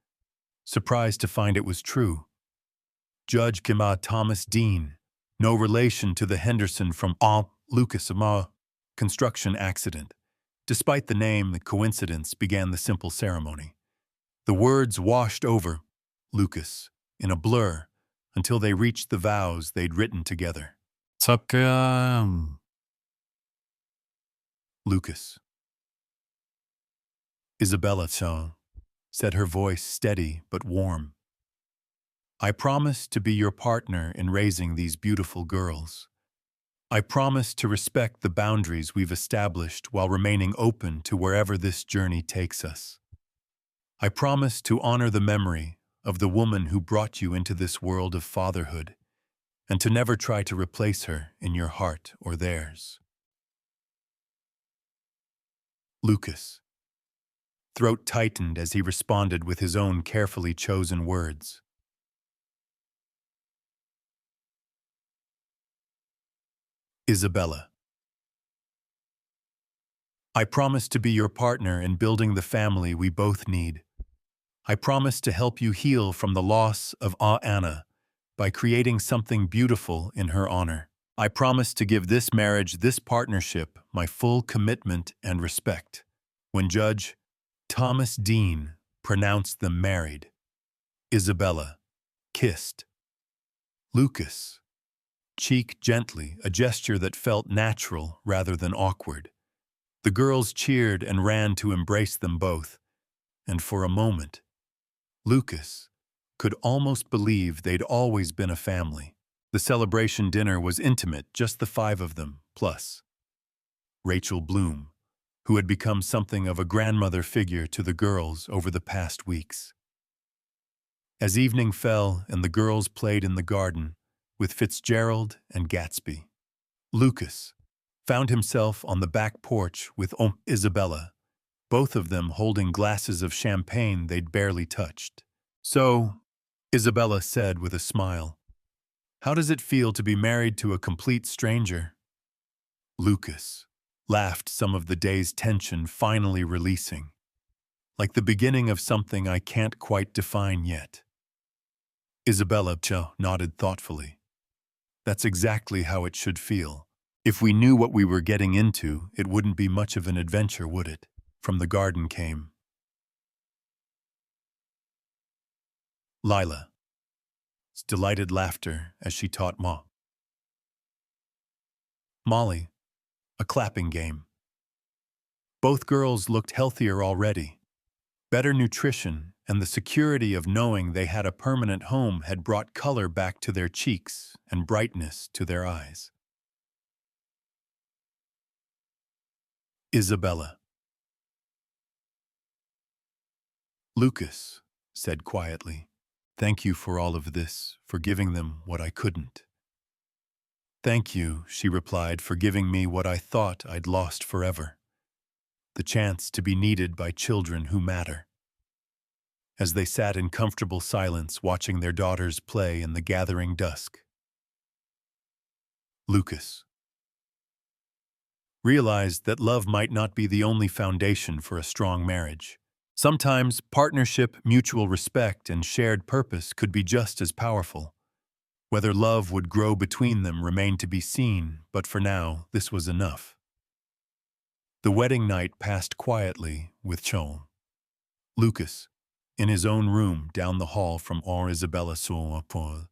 S1: surprised to find it was true. Judge Kima Thomas Dean, no relation to the Henderson from Lucas construction accident. Despite the name, the coincidence began the simple ceremony. The words washed over Lucas in a blur until they reached the vows they'd written together. Lucas. Isabella said, her voice steady but warm. "I promise to be your partner in raising these beautiful girls. I promise to respect the boundaries we've established while remaining open to wherever this journey takes us. I promise to honor the memory of the woman who brought you into this world of fatherhood, and to never try to replace her in your heart or theirs." Lucas' throat tightened as he responded with his own carefully chosen words. Isabella. "I promise to be your partner in building the family we both need. I promise to help you heal from the loss of Anna by creating something beautiful in her honor. I promise to give this marriage, this partnership, my full commitment and respect." When Judge Thomas Dean pronounced them married, Isabella kissed Lucas' cheek gently, a gesture that felt natural rather than awkward. The girls cheered and ran to embrace them both, and for a moment, Lucas could almost believe they'd always been a family. The celebration dinner was intimate, just the five of them, plus Rachel Bloom, who had become something of a grandmother figure to the girls over the past weeks. As evening fell and the girls played in the garden with Fitzgerald and Gatsby, Lucas found himself on the back porch with Isabella, both of them holding glasses of champagne they'd barely touched. "So," Isabella said with a smile, "how does it feel to be married to a complete stranger?" Lucas laughed, some of the day's tension finally releasing. "Like the beginning of something I can't quite define yet." Isabella nodded thoughtfully. "That's exactly how it should feel. If we knew what we were getting into, it wouldn't be much of an adventure, would it?" From the garden came Lila's delighted laughter as she taught Molly a clapping game. Both girls looked healthier already. Better nutrition and the security of knowing they had a permanent home had brought color back to their cheeks and brightness to their eyes. Isabella. "Lucas," said quietly, "thank you for all of this, for giving them what I couldn't." "Thank you," she replied, "for giving me what I thought I'd lost forever. The chance to be needed by children who matter." As they sat in comfortable silence watching their daughters play in the gathering dusk, Lucas realized that love might not be the only foundation for a strong marriage. Sometimes partnership, mutual respect, and shared purpose could be just as powerful. Whether love would grow between them remained to be seen, but for now, this was enough. The wedding night passed quietly with Lucas in his own room down the hall from Isabella Paul.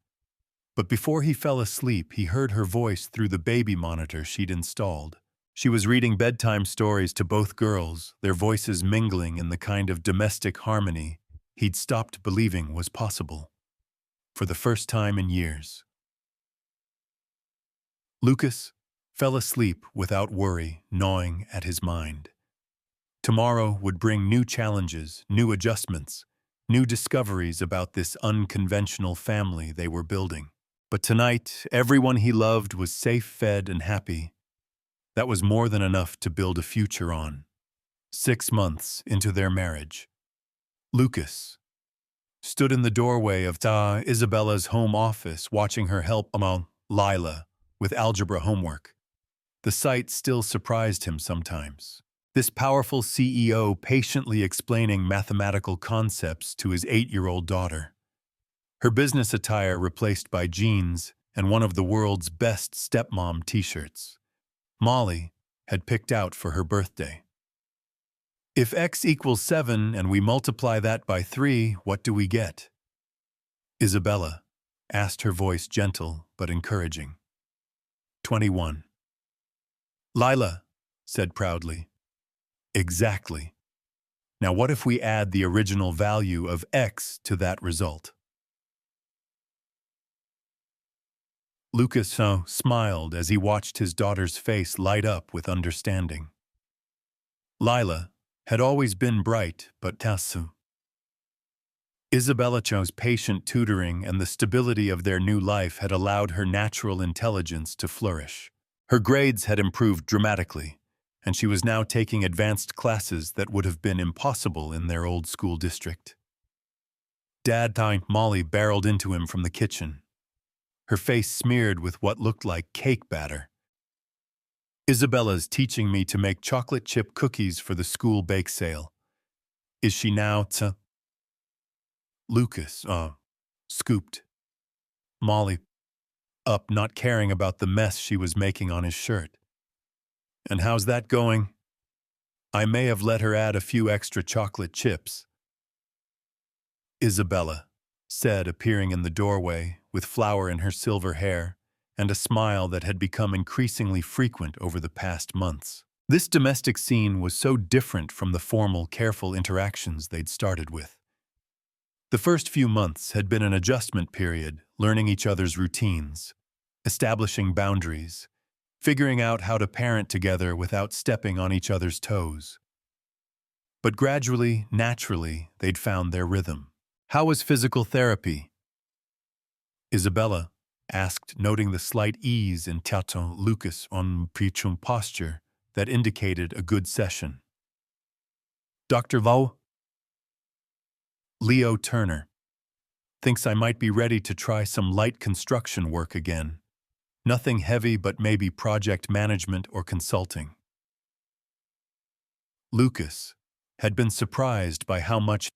S1: But before he fell asleep, he heard her voice through the baby monitor she'd installed. She was reading bedtime stories to both girls, their voices mingling in the kind of domestic harmony he'd stopped believing was possible. For the first time in years. Lucas fell asleep without worry gnawing at his mind. Tomorrow would bring new challenges, new adjustments, new discoveries about this unconventional family they were building. But tonight, everyone he loved was safe, fed, and happy. That was more than enough to build a future on. 6 months into their marriage, Lucas stood in the doorway of Isabella's home office watching her help Lila with algebra homework. The sight still surprised him sometimes. This powerful CEO patiently explaining mathematical concepts to his 8-year-old daughter. Her business attire replaced by jeans and one of the world's best stepmom t-shirts Molly had picked out for her birthday. If x equals 7 and we multiply that by 3, what do we get? Isabella asked, her voice gentle but encouraging. 21. Lila said proudly. Exactly. Now what if we add the original value of x to that result? Lucas smiled as he watched his daughter's face light up with understanding. Lila had always been bright, but Tassu. Isabella's patient tutoring and the stability of their new life had allowed her natural intelligence to flourish. Her grades had improved dramatically, and she was now taking advanced classes that would have been impossible in their old school district. Dad time Molly barreled into him from the kitchen, her face smeared with what looked like cake batter. Isabella's teaching me to make chocolate chip cookies for the school bake sale. Is she now Lucas, scooped Molly up, not caring about the mess she was making on his shirt. And how's that going? I may have let her add a few extra chocolate chips. Isabella said, appearing in the doorway with flour in her silver hair and a smile that had become increasingly frequent over the past months. This domestic scene was so different from the formal, careful interactions they'd started with. The first few months had been an adjustment period, learning each other's routines, establishing boundaries, figuring out how to parent together without stepping on each other's toes. But gradually, naturally, they'd found their rhythm. How was physical therapy? Isabella asked, noting the slight ease in Tato Lucas on Pichum posture that indicated a good session. Dr. Vo? Leo Turner thinks I might be ready to try some light construction work again. Nothing heavy, but maybe project management or consulting. Lucas had been surprised by how much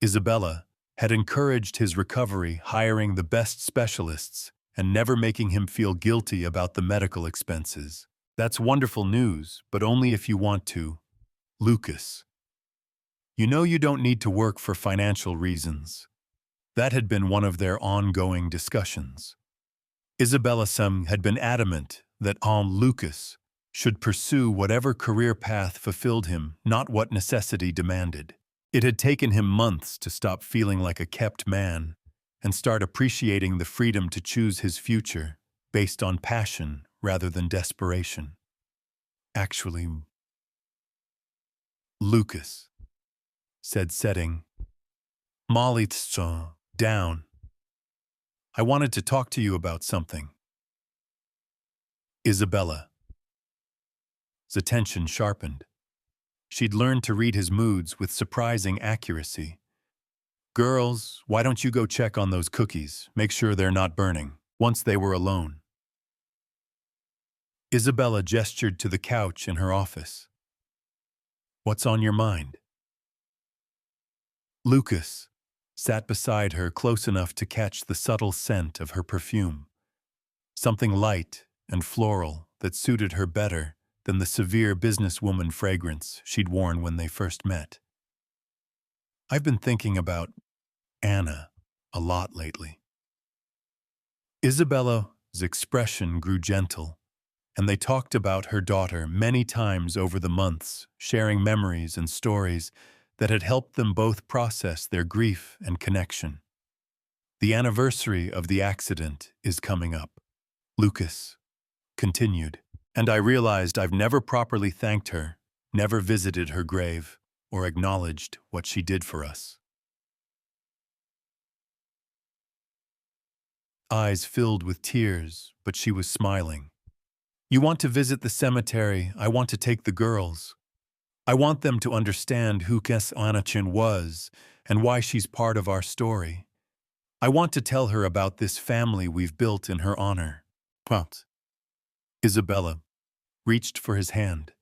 S1: Isabella had encouraged his recovery, hiring the best specialists and never making him feel guilty about the medical expenses. That's wonderful news, but only if you want to. Lucas. You know you don't need to work for financial reasons. That had been one of their ongoing discussions. Isabella had been adamant that Lucas should pursue whatever career path fulfilled him, not what necessity demanded. It had taken him months to stop feeling like a kept man and start appreciating the freedom to choose his future based on passion rather than desperation. Actually, Lucas said, setting Molly down. I wanted to talk to you about something. Isabella's attention sharpened. She'd learned to read his moods with surprising accuracy. Girls, why don't you go check on those cookies, make sure they're not burning, once they were alone. Isabella gestured to the couch in her office. What's on your mind? Lucas sat beside her, close enough to catch the subtle scent of her perfume. Something light and floral that suited her better than the severe businesswoman fragrance she'd worn when they first met. I've been thinking about Anna a lot lately. Isabella's expression grew gentle, and they talked about her daughter many times over the months, sharing memories and stories that had helped them both process their grief and connection. The anniversary of the accident is coming up, Lucas continued, and I realized I've never properly thanked her, never visited her grave, or acknowledged what she did for us. Eyes filled with tears, but she was smiling. You want to visit the cemetery, I want to take the girls. I want them to understand who Kes Anachin was and why she's part of our story. I want to tell her about this family we've built in her honor. But Isabella reached for his hand,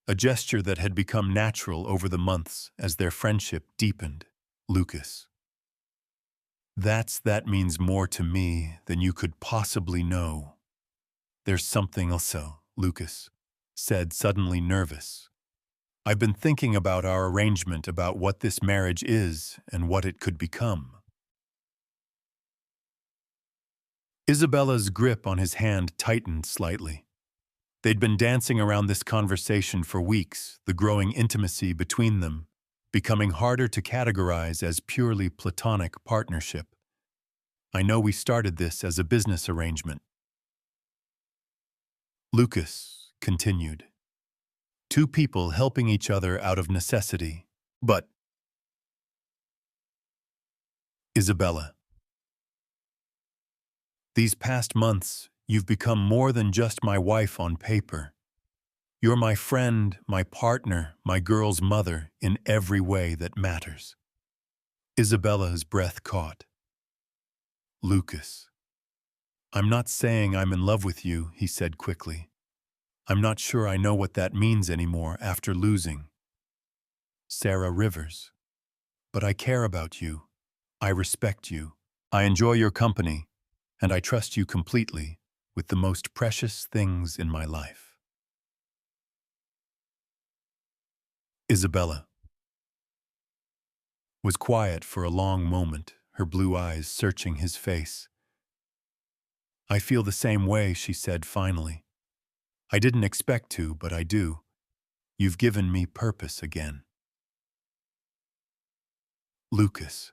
S1: a gesture that had become natural over the months as their friendship deepened. Lucas. That means more to me than you could possibly know. There's something else, Lucas said, suddenly nervous. I've been thinking about our arrangement, about what this marriage is and what it could become. Isabella's grip on his hand tightened slightly. They'd been dancing around this conversation for weeks, the growing intimacy between them becoming harder to categorize as purely platonic partnership. I know we started this as a business arrangement. Lucas continued. Two people helping each other out of necessity. But Isabella, these past months, you've become more than just my wife on paper. You're my friend, my partner, my girl's mother in every way that matters. Isabella's breath caught. Lucas. I'm not saying I'm in love with you, he said quickly. I'm not sure I know what that means anymore after losing Sarah Rivers. But I care about you. I respect you. I enjoy your company, and I trust you completely with the most precious things in my life. Isabella was quiet for a long moment, her blue eyes searching his face. I feel the same way, she said finally. I didn't expect to, but I do. You've given me purpose again. Lucas.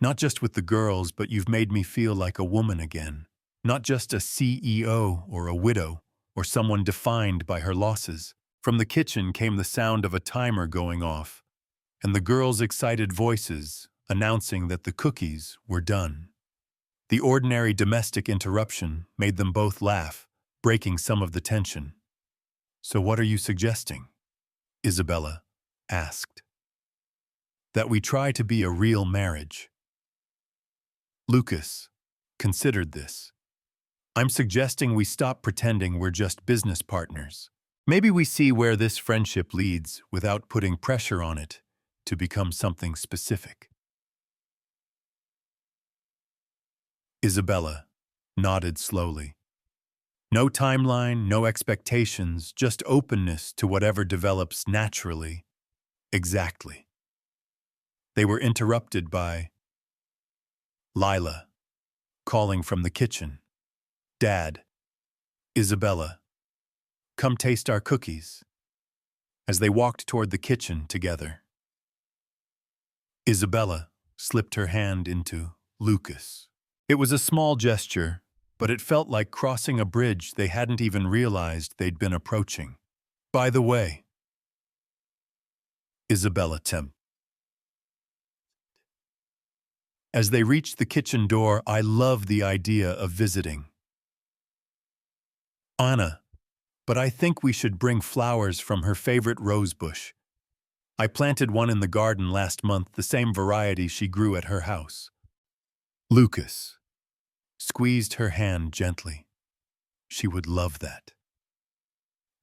S1: Not just with the girls, but you've made me feel like a woman again. Not just a CEO or a widow or someone defined by her losses. From the kitchen came the sound of a timer going off, and the girls' excited voices announcing that the cookies were done. The ordinary domestic interruption made them both laugh, breaking some of the tension. So what are you suggesting? Isabella asked. That we try to be a real marriage. Lucas considered this. I'm suggesting we stop pretending we're just business partners. Maybe we see where this friendship leads without putting pressure on it to become something specific. Isabella nodded slowly. No timeline, no expectations, just openness to whatever develops naturally. Exactly. They were interrupted by Lila, calling from the kitchen. Dad, Isabella, come taste our cookies. As they walked toward the kitchen together, Isabella slipped her hand into Lucas. It was a small gesture, but it felt like crossing a bridge they hadn't even realized they'd been approaching. By the way, Isabella Tim. As they reached the kitchen door, I love the idea of visiting Anna, but I think we should bring flowers from her favorite rose bush. I planted one in the garden last month, the same variety she grew at her house. Lucas squeezed her hand gently. She would love that.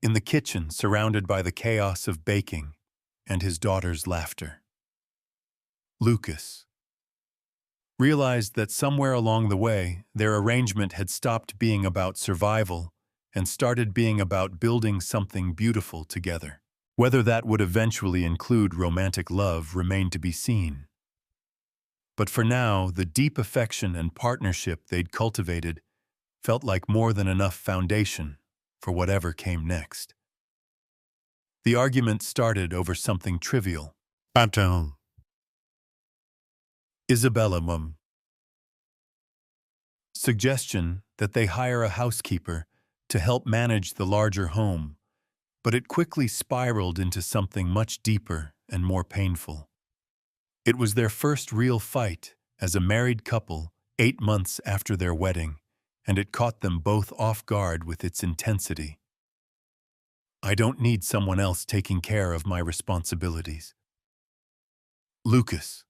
S1: In the kitchen, surrounded by the chaos of baking and his daughter's laughter, Lucas realized that somewhere along the way, their arrangement had stopped being about survival and started being about building something beautiful together. Whether that would eventually include romantic love remained to be seen. But for now, the deep affection and partnership they'd cultivated felt like more than enough foundation for whatever came next. The argument started over something trivial. Patron. Isabella Mum. Suggestion that they hire a housekeeper to help manage the larger home, but it quickly spiraled into something much deeper and more painful. It was their first real fight as a married couple 8 months after their wedding, and it caught them both off guard with its intensity. I don't need someone else taking care of my responsibilities. Lucas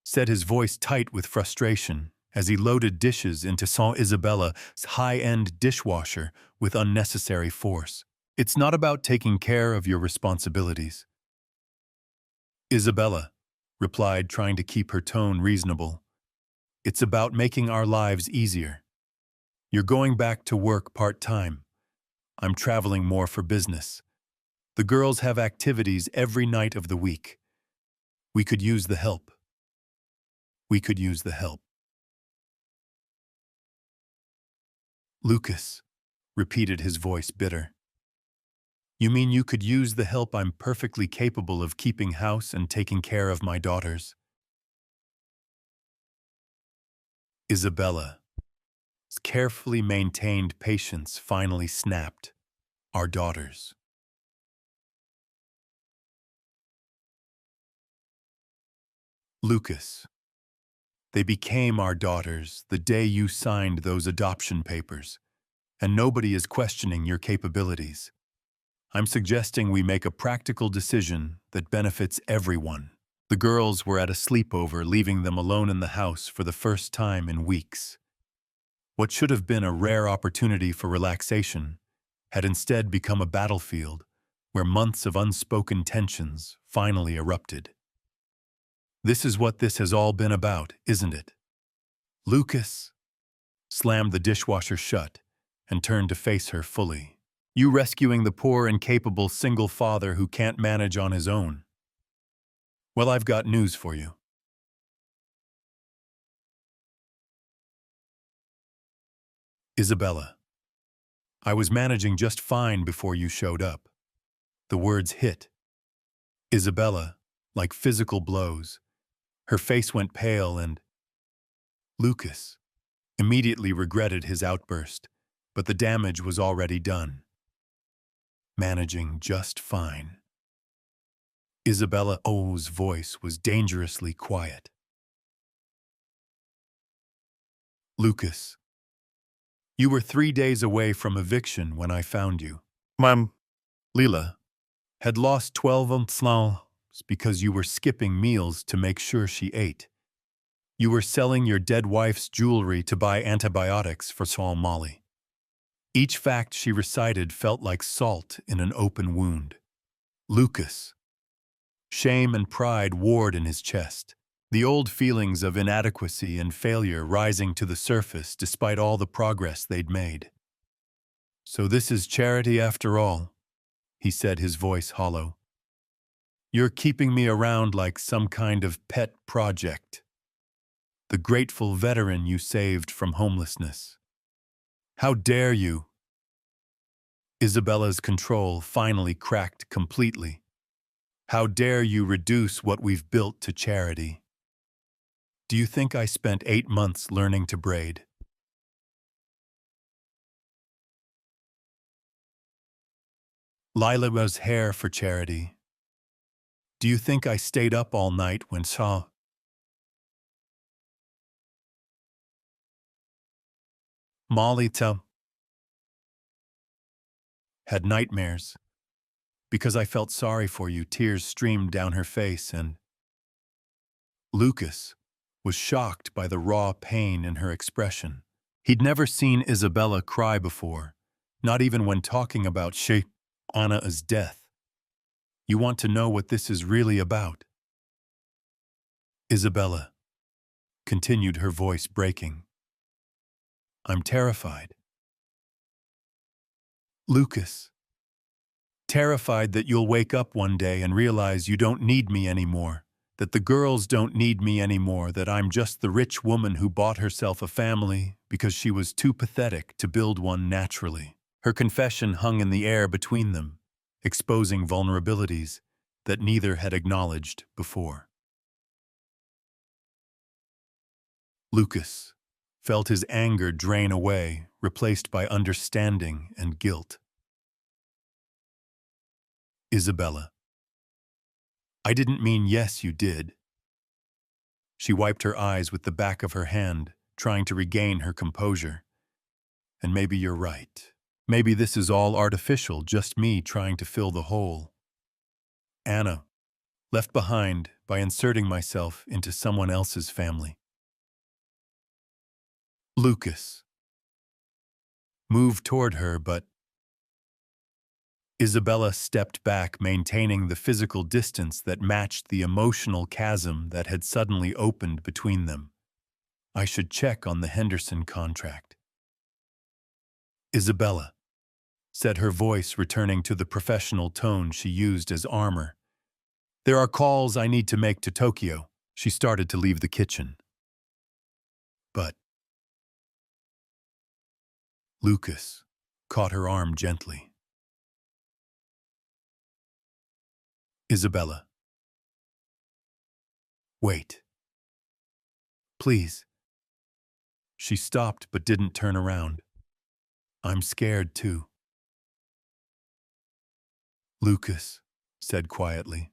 S1: said, his voice tight with frustration, as he loaded dishes into Saint Isabella's high-end dishwasher with unnecessary force. It's not about taking care of your responsibilities. Isabella replied, trying to keep her tone reasonable. It's about making our lives easier. You're going back to work part-time. I'm traveling more for business. The girls have activities every night of the week. We could use the help. We could use the help. Lucas repeated, his voice bitter. You mean you could use the help? I'm perfectly capable of keeping house and taking care of my daughters. Isabella's carefully maintained patience finally snapped. Our daughters. Lucas. They became our daughters the day you signed those adoption papers, and nobody is questioning your capabilities. I'm suggesting we make a practical decision that benefits everyone. The girls were at a sleepover, leaving them alone in the house for the first time in weeks. What should have been a rare opportunity for relaxation had instead become a battlefield where months of unspoken tensions finally erupted. This is what this has all been about, isn't it? Lucas slammed the dishwasher shut and turned to face her fully. You rescuing the poor, incapable single father who can't manage on his own. Well, I've got news for you. Isabella. I was managing just fine before you showed up. The words hit Isabella like physical blows. Her face went pale, and Lucas immediately regretted his outburst, but the damage was already done. Managing just fine. Isabella's voice was dangerously quiet. Lucas, you were 3 days away from eviction when I found you. Ma'am, Leela had lost 12 ounces because you were skipping meals to make sure she ate. You were selling your dead wife's jewelry to buy antibiotics for Saul Molly. Each fact she recited felt like salt in an open wound. Lucas. Shame and pride warred in his chest, the old feelings of inadequacy and failure rising to the surface despite all the progress they'd made. So this is charity after all, he said, his voice hollow. You're keeping me around like some kind of pet project. The grateful veteran you saved from homelessness. How dare you? Isabella's control finally cracked completely. How dare you reduce what we've built to charity? Do you think I spent 8 months learning to braid? Lila's hair for charity. Do you think I stayed up all night when saw Molly had nightmares? Because I felt sorry for you, tears streamed down her face, and Lucas was shocked by the raw pain in her expression. He'd never seen Isabella cry before, not even when talking about Anna's death. You want to know what this is really about? Isabella continued, her voice breaking. I'm terrified. Lucas. Terrified that you'll wake up one day and realize you don't need me anymore, that the girls don't need me anymore, that I'm just the rich woman who bought herself a family because she was too pathetic to build one naturally. Her confession hung in the air between them, exposing vulnerabilities that neither had acknowledged before. Lucas felt his anger drain away, replaced by understanding and guilt. Isabella. I didn't mean yes, you did. She wiped her eyes with the back of her hand, trying to regain her composure. And maybe you're right. Maybe this is all artificial, just me trying to fill the hole. Anna, left behind by inserting myself into someone else's family. Lucas moved toward her, but Isabella stepped back, maintaining the physical distance that matched the emotional chasm that had suddenly opened between them. I should check on the Henderson contract. Isabella, said her voice returning to the professional tone she used as armor. There are calls I need to make to Tokyo. She started to leave the kitchen. But Lucas caught her arm gently. Isabella. Wait. Please. She stopped but didn't turn around. I'm scared too. Lucas said quietly.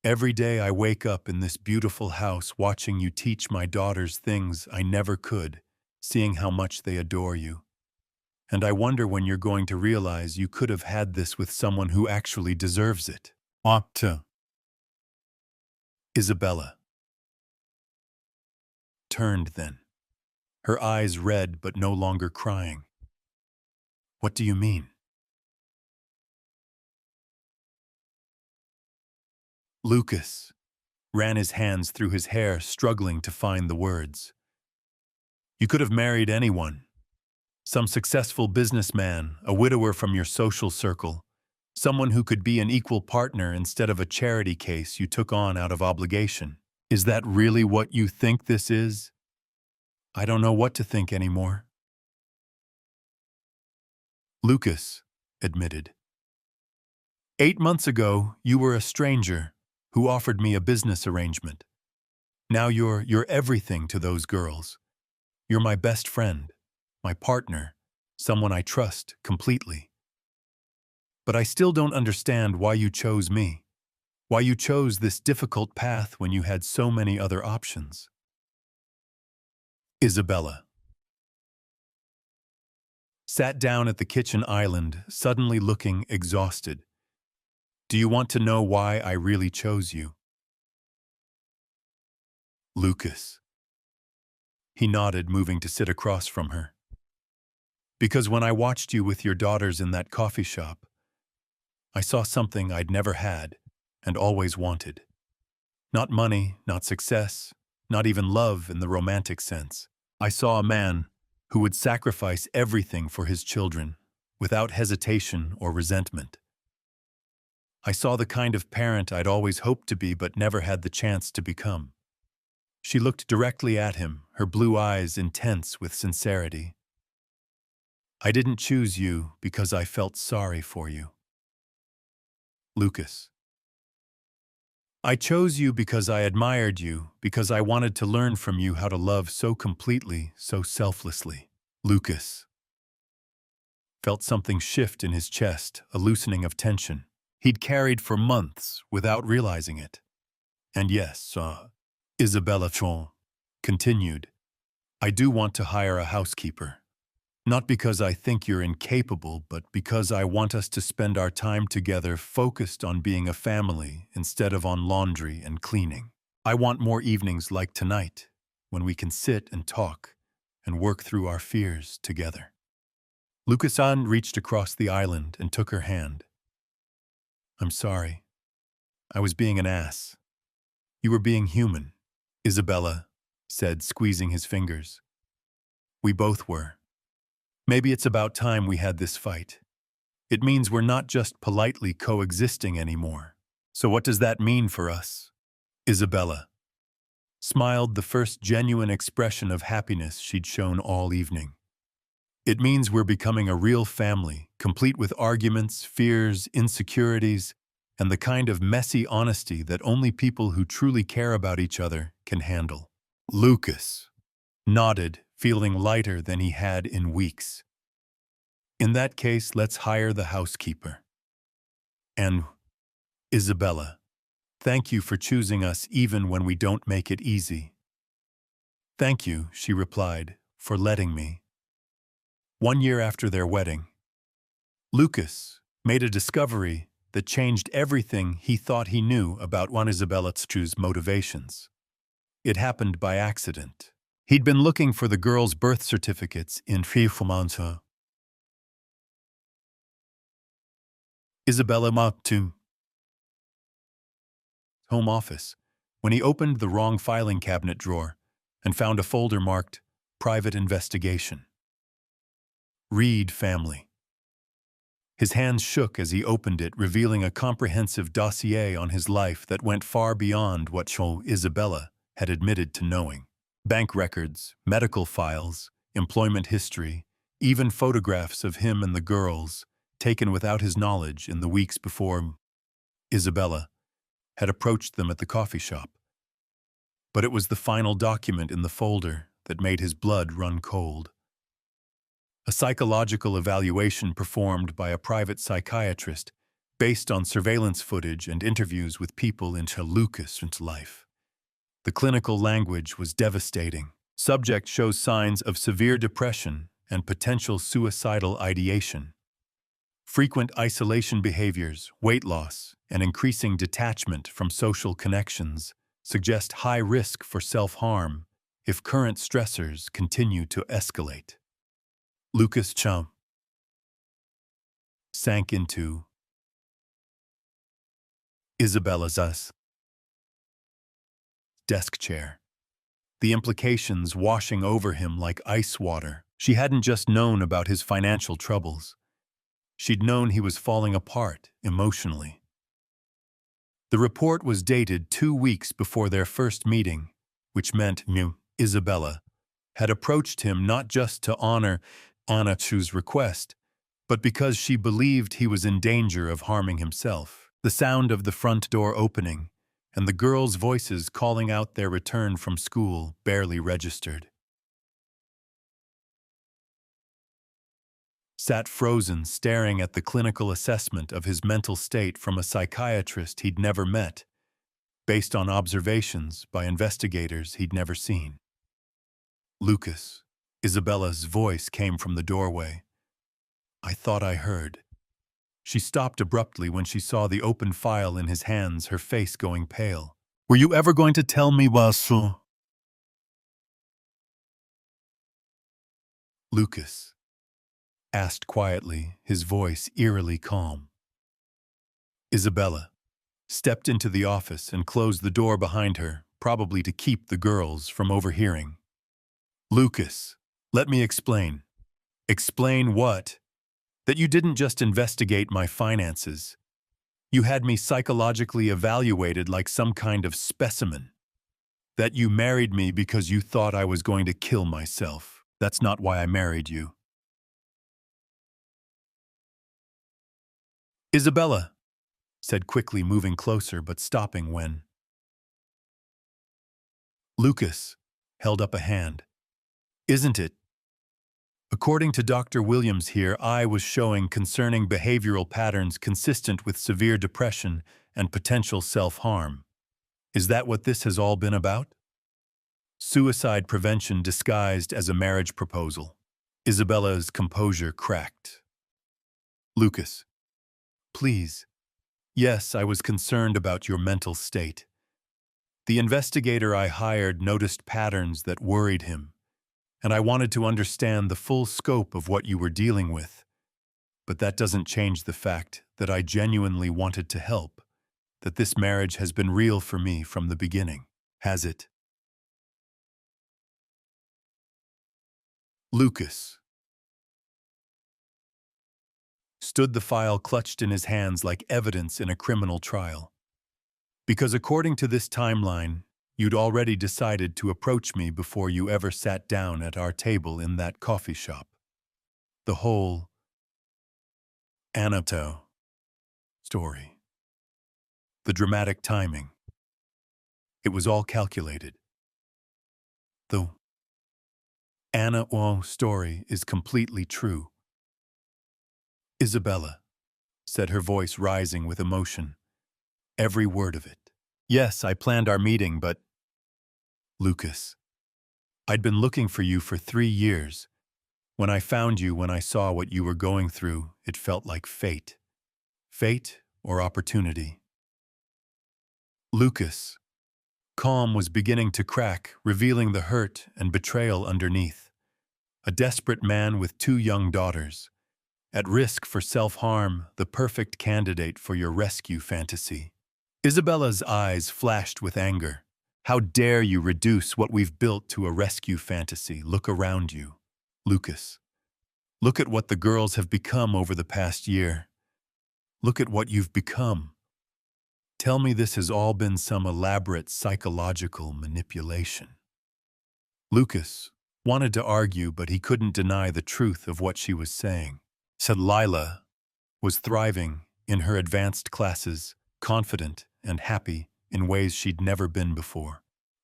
S1: Every day I wake up in this beautiful house watching you teach my daughters things I never could, seeing how much they adore you. And I wonder when you're going to realize you could have had this with someone who actually deserves it. Opta. Isabella turned then, her eyes red but no longer crying. What do you mean? Lucas ran his hands through his hair, struggling to find the words. You could have married anyone. Some successful businessman, a widower from your social circle, someone who could be an equal partner instead of a charity case you took on out of obligation. Is that really what you think this is? I don't know what to think anymore. Lucas admitted. 8 months ago, you were a stranger who offered me a business arrangement. Now you're everything to those girls. You're my best friend, my partner, someone I trust completely. But I still don't understand why you chose me, why you chose this difficult path when you had so many other options. Isabella sat down at the kitchen island, suddenly looking exhausted. Do you want to know why I really chose you? Lucas. He nodded, moving to sit across from her. Because when I watched you with your daughters in that coffee shop, I saw something I'd never had and always wanted. Not money, not success, not even love in the romantic sense. I saw a man who would sacrifice everything for his children, without hesitation or resentment. I saw the kind of parent I'd always hoped to be but never had the chance to become. She looked directly at him, her blue eyes intense with sincerity. I didn't choose you because I felt sorry for you. Lucas. I chose you because I admired you, because I wanted to learn from you how to love so completely, so selflessly. Lucas felt something shift in his chest, a loosening of tension he'd carried for months without realizing it. And yes, Isabella Chon continued, I do want to hire a housekeeper. Not because I think you're incapable, but because I want us to spend our time together focused on being a family instead of on laundry and cleaning. I want more evenings like tonight, when we can sit and talk and work through our fears together. Lucas-san reached across the island and took her hand. I'm sorry. I was being an ass. You were being human, Isabella said, squeezing his fingers. We both were. Maybe it's about time we had this fight. It means we're not just politely coexisting anymore. So what does that mean for us? Isabella smiled, the first genuine expression of happiness she'd shown all evening. It means we're becoming a real family, complete with arguments, fears, insecurities, and the kind of messy honesty that only people who truly care about each other can handle. Lucas nodded, feeling lighter than he had in weeks. In that case, let's hire the housekeeper. And Isabella, thank you for choosing us even when we don't make it easy. Thank you, she replied, for letting me. 1 year after their wedding, Lucas made a discovery that changed everything he thought he knew about Juan Isabella's motivations. It happened by accident. He'd been looking for the girl's birth certificates in Friedrichshafen. Isabella moved to home office when he opened the wrong filing cabinet drawer and found a folder marked Private Investigation. Reed family. His hands shook as he opened it, revealing a comprehensive dossier on his life that went far beyond what Isabella had admitted to knowing. Bank records, medical files, employment history, even photographs of him and the girls, taken without his knowledge in the weeks before Isabella had approached them at the coffee shop. But it was the final document in the folder that made his blood run cold. A psychological evaluation performed by a private psychiatrist based on surveillance footage and interviews with people in Lucas's life. The clinical language was devastating. Subject shows signs of severe depression and potential suicidal ideation. Frequent isolation behaviors, weight loss, and increasing detachment from social connections suggest high risk for self-harm if current stressors continue to escalate. Lucas sank into Isabella's desk chair, the implications washing over him like ice water. She hadn't just known about his financial troubles. She'd known he was falling apart emotionally. The report was dated 2 weeks before their first meeting, which meant Isabella had approached him not just to honor Anachu's request, but because she believed he was in danger of harming himself. The sound of the front door opening and the girls' voices calling out their return from school barely registered. Sat frozen, staring at the clinical assessment of his mental state from a psychiatrist he'd never met, based on observations by investigators he'd never seen. Lucas, Isabella's voice came from the doorway. I thought I heard. She stopped abruptly when she saw the open file in his hands, her face going pale. Were you ever going to tell me, Wasu? Lucas asked quietly, his voice eerily calm. Isabella stepped into the office and closed the door behind her, probably to keep the girls from overhearing. Lucas, let me explain. Explain what? That you didn't just investigate my finances. You had me psychologically evaluated like some kind of specimen. That you married me because you thought I was going to kill myself. That's not why I married you. Isabella said quickly, moving closer but stopping when Lucas held up a hand. Isn't it? According to Dr. Williams here, I was showing concerning behavioral patterns consistent with severe depression and potential self-harm. Is that what this has all been about? Suicide prevention disguised as a marriage proposal. Isabella's composure cracked. Lucas, please. Yes, I was concerned about your mental state. The investigator I hired noticed patterns that worried him, and I wanted to understand the full scope of what you were dealing with. But that doesn't change the fact that I genuinely wanted to help, that this marriage has been real for me from the beginning. Has it? Lucas stood, the file clutched in his hands like evidence in a criminal trial. Because according to this timeline, you'd already decided to approach me before you ever sat down at our table in that coffee shop. The whole Anato story. The dramatic timing. It was all calculated. The Anato story is completely true. Isabella, said her voice rising with emotion. Every word of it. Yes, I planned our meeting, but… Lucas, I'd been looking for you for 3 years. When I found you, when I saw what you were going through, it felt like fate. Fate or opportunity. Lucas. Calm was beginning to crack, revealing the hurt and betrayal underneath. A desperate man with 2 young daughters. At risk for self-harm, the perfect candidate for your rescue fantasy. Isabella's eyes flashed with anger. How dare you reduce what we've built to a rescue fantasy? Look around you. Lucas. Look at what the girls have become over the past year. Look at what you've become. Tell me this has all been some elaborate psychological manipulation. Lucas wanted to argue, but he couldn't deny the truth of what she was saying. Said Lila was thriving in her advanced classes, confident and happy in ways she'd never been before.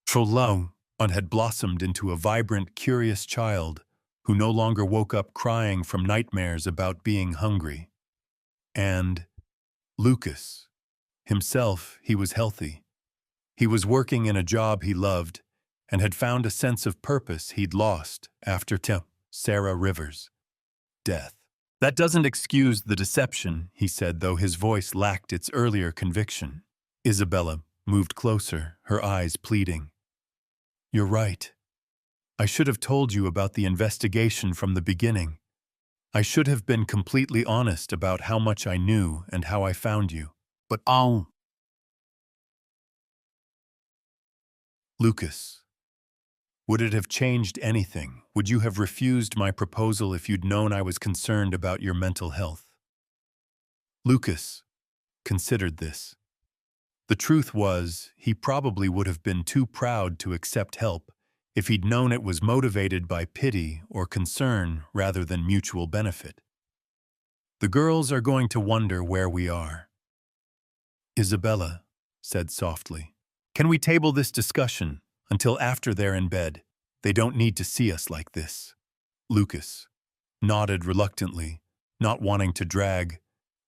S1: Trolao had blossomed into a vibrant, curious child who no longer woke up crying from nightmares about being hungry. And Lucas, himself, he was healthy. He was working in a job he loved and had found a sense of purpose he'd lost after Sarah Rivers' death. That doesn't excuse the deception, he said, though his voice lacked its earlier conviction. Isabella moved closer, her eyes pleading. You're right. I should have told you about the investigation from the beginning. I should have been completely honest about how much I knew and how I found you. But Lucas, would it have changed anything? Would you have refused my proposal if you'd known I was concerned about your mental health? Lucas considered this. The truth was, he probably would have been too proud to accept help if he'd known it was motivated by pity or concern rather than mutual benefit. The girls are going to wonder where we are. Isabella said softly, can we table this discussion until after they're in bed? They don't need to see us like this. Lucas nodded reluctantly, not wanting to drag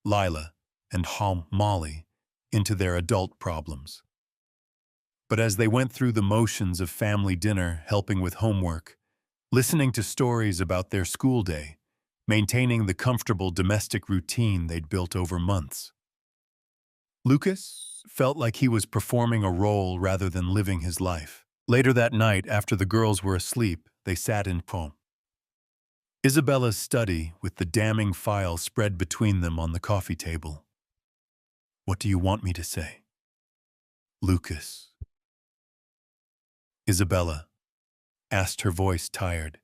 S1: Lila and Molly into their adult problems. But as they went through the motions of family dinner, helping with homework, listening to stories about their school day, maintaining the comfortable domestic routine they'd built over months, Lucas felt like he was performing a role rather than living his life. Later that night, after the girls were asleep, they sat in Isabella's study with the damning file spread between them on the coffee table. What do you want me to say? Lucas. Isabella asked, her voice tired.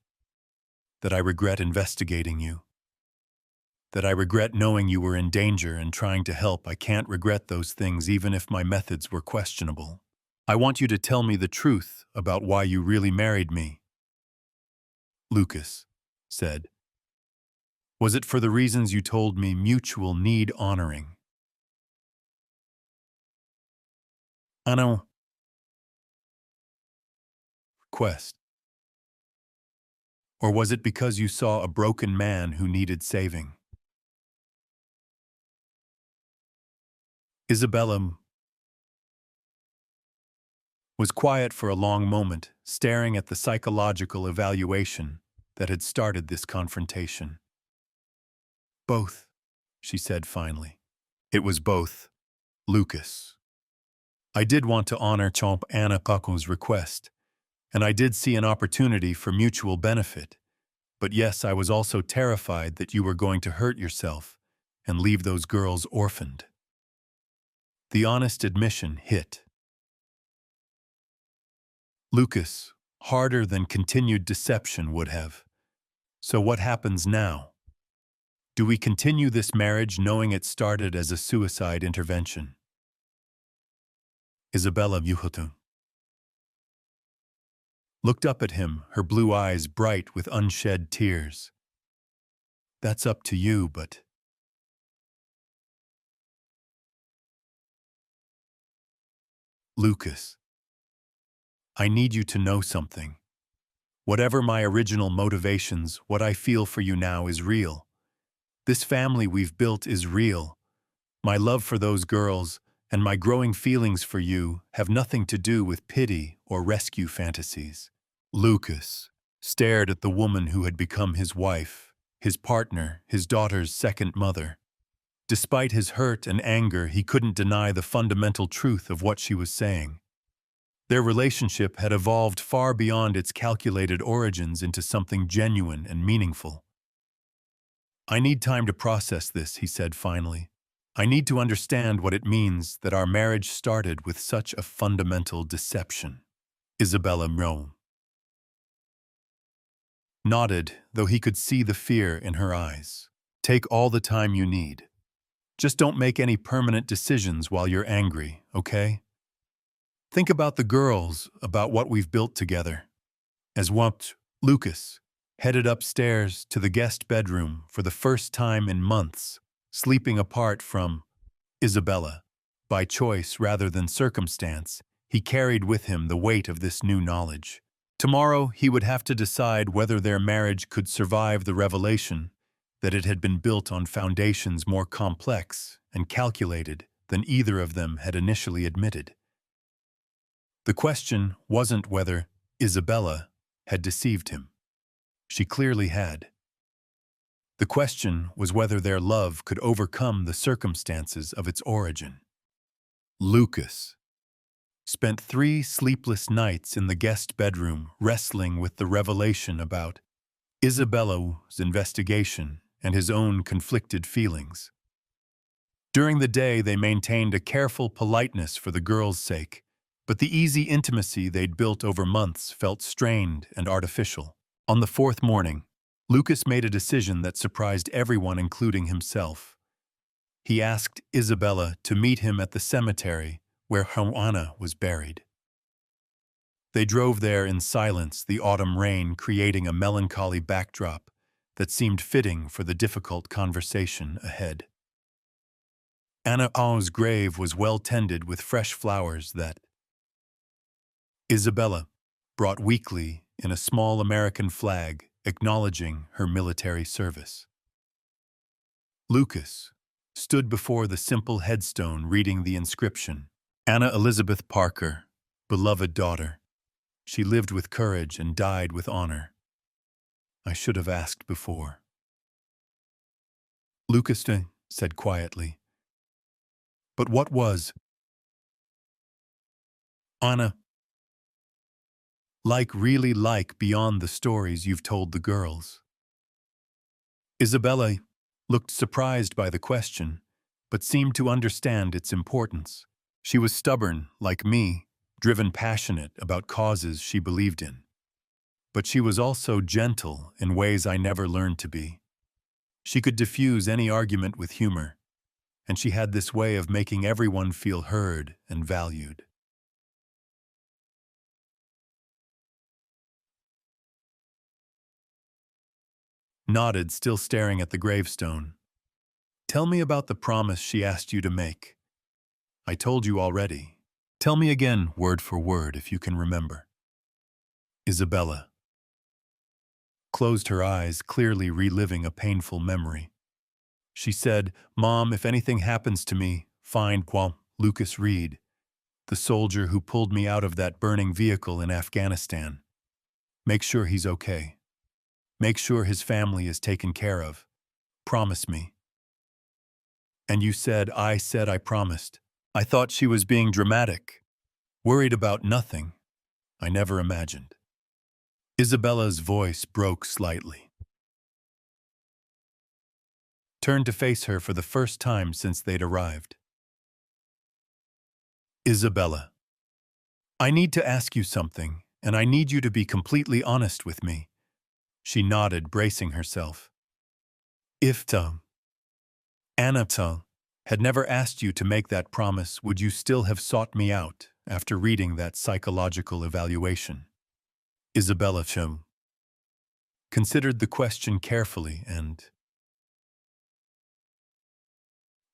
S1: That I regret investigating you. That I regret knowing you were in danger and trying to help. I can't regret those things even if my methods were questionable. I want you to tell me the truth about why you really married me. Lucas said. Was it for the reasons you told me, mutual need honoring? I know. Quest. Or was it because you saw a broken man who needed saving? Isabella was quiet for a long moment, staring at the psychological evaluation that had started this confrontation. Both, she said finally. It was both, Lucas. I did want to honor Chomp Anna Kako's request, and I did see an opportunity for mutual benefit. But yes, I was also terrified that you were going to hurt yourself and leave those girls orphaned. The honest admission hit. Lucas, harder than continued deception would have. So what happens now? Do we continue this marriage knowing it started as a suicide intervention? Isabella Yuhutun looked up at him, her blue eyes bright with unshed tears. That's up to you, but... Lucas, I need you to know something. Whatever my original motivations, what I feel for you now is real. This family we've built is real. My love for those girls and my growing feelings for you have nothing to do with pity or rescue fantasies. Lucas stared at the woman who had become his wife, his partner, his daughter's second mother. Despite his hurt and anger, he couldn't deny the fundamental truth of what she was saying. Their relationship had evolved far beyond its calculated origins into something genuine and meaningful. I need time to process this, he said finally. I need to understand what it means that our marriage started with such a fundamental deception. Isabella Rome nodded, though he could see the fear in her eyes. Take all the time you need. Just don't make any permanent decisions while you're angry, okay? Think about the girls, about what we've built together. As Lucas headed upstairs to the guest bedroom for the first time in months, sleeping apart from Isabella. By choice rather than circumstance, he carried with him the weight of this new knowledge. Tomorrow he would have to decide whether their marriage could survive the revelation that it had been built on foundations more complex and calculated than either of them had initially admitted. The question wasn't whether Isabella had deceived him. She clearly had. The question was whether their love could overcome the circumstances of its origin. Lucas spent 3 sleepless nights in the guest bedroom wrestling with the revelation about Isabella's investigation and his own conflicted feelings. During the day, they maintained a careful politeness for the girls' sake, but the easy intimacy they'd built over months felt strained and artificial. On the 4th morning, Lucas made a decision that surprised everyone, including himself. He asked Isabella to meet him at the cemetery where Juana was buried. They drove there in silence, the autumn rain creating a melancholy backdrop that seemed fitting for the difficult conversation ahead. Juana's grave was well tended with fresh flowers that Isabella brought weekly in a small American flag acknowledging her military service. Lucas stood before the simple headstone reading the inscription, Anna Elizabeth Parker, beloved daughter. She lived with courage and died with honor. I should have asked before. Lucas said quietly. But what was Anna really like beyond the stories you've told the girls? Isabella looked surprised by the question, but seemed to understand its importance. She was stubborn, like me, driven passionate about causes she believed in. But she was also gentle in ways I never learned to be. She could diffuse any argument with humor, and she had this way of making everyone feel heard and valued. Nodded, still staring at the gravestone. Tell me about the promise she asked you to make. I told you already. Tell me again, word for word, if you can remember. Isabella closed her eyes, clearly reliving a painful memory. She said, Mom, if anything happens to me, find Lucas Reed, the soldier who pulled me out of that burning vehicle in Afghanistan. Make sure he's okay. Make sure his family is taken care of. Promise me. And you said I promised. I thought she was being dramatic, worried about nothing. I never imagined. Isabella's voice broke slightly. Turned to face her for the first time since they'd arrived. Isabella, I need to ask you something, and I need you to be completely honest with me. She nodded, bracing herself. If Anna had never asked you to make that promise, would you still have sought me out after reading that psychological evaluation. Isabella Cho considered the question carefully and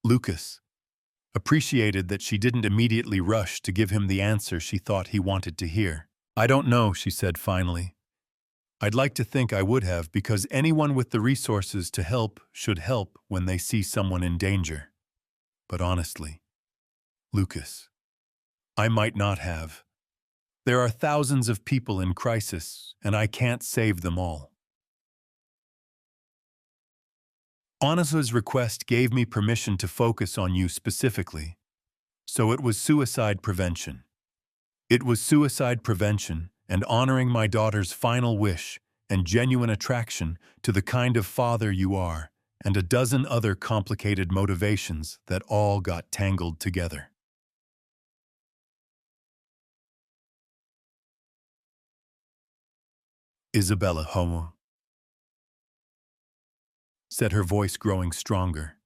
S1: Lucas appreciated that she didn't immediately rush to give him the answer she thought he wanted to hear. I don't know, she said finally. I'd like to think I would have, because anyone with the resources to help should help when they see someone in danger. But honestly, Lucas, I might not have. There are thousands of people in crisis, and I can't save them all. Anasa's request gave me permission to focus on you specifically, so it was suicide prevention. It was suicide prevention and honoring my daughter's final wish and genuine attraction to the kind of father you are, and a dozen other complicated motivations that all got tangled together. Isabella Homo said, her voice growing stronger.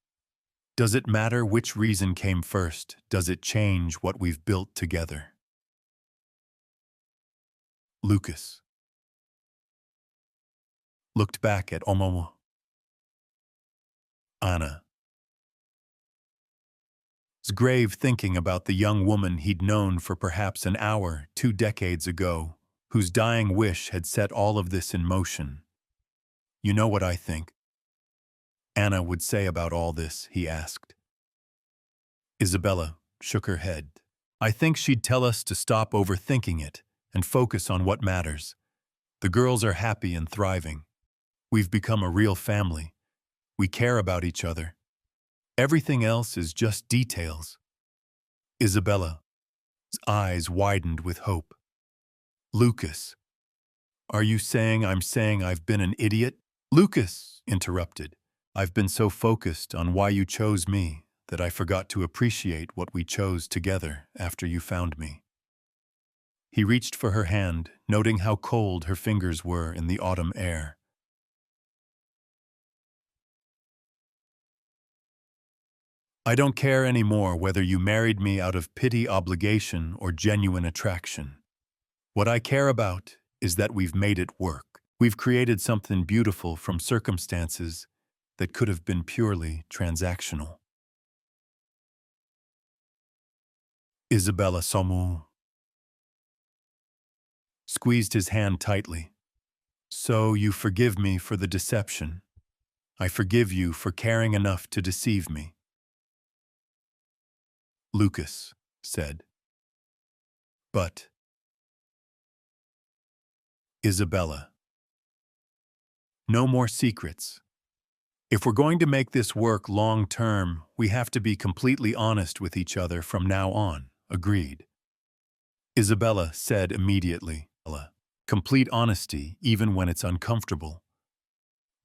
S1: Does it matter which reason came first? Does it change what we've built together? Lucas looked back at Omomo. Anna's grave, thinking about the young woman he'd known for perhaps an hour 2 decades ago, whose dying wish had set all of this in motion. You know what I think Anna would say about all this, he asked. Isabella shook her head. I think she'd tell us to stop overthinking it and focus on what matters. The girls are happy and thriving. We've become a real family. We care about each other. Everything else is just details. Isabella's eyes widened with hope. Lucas, are you saying I'm saying I've been an idiot? Lucas interrupted. I've been so focused on why you chose me that I forgot to appreciate what we chose together after you found me. He reached for her hand, noting how cold her fingers were in the autumn air. I don't care anymore whether you married me out of pity, obligation, or genuine attraction. What I care about is that we've made it work. We've created something beautiful from circumstances that could have been purely transactional. Isabella Somu squeezed his hand tightly. So you forgive me for the deception. I forgive you for caring enough to deceive me. Lucas said. But Isabella, no more secrets. If we're going to make this work long term, we have to be completely honest with each other from now on. Agreed. Isabella said immediately. Complete honesty, even when it's uncomfortable.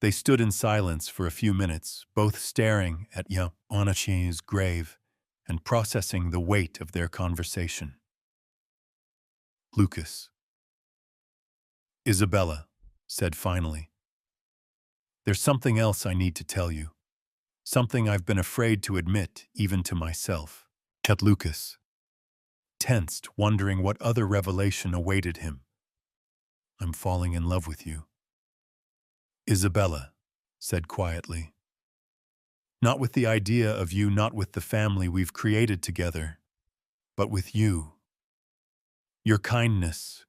S1: They stood in silence for a few minutes, both staring at Anachi's grave and processing the weight of their conversation. Lucas. Isabella said finally, there's something else I need to tell you. Something I've been afraid to admit, even to myself. Lucas tensed, wondering what other revelation awaited him. I'm falling in love with you. Isabella said quietly. Not with the idea of you, not with the family we've created together, but with you. Your kindness,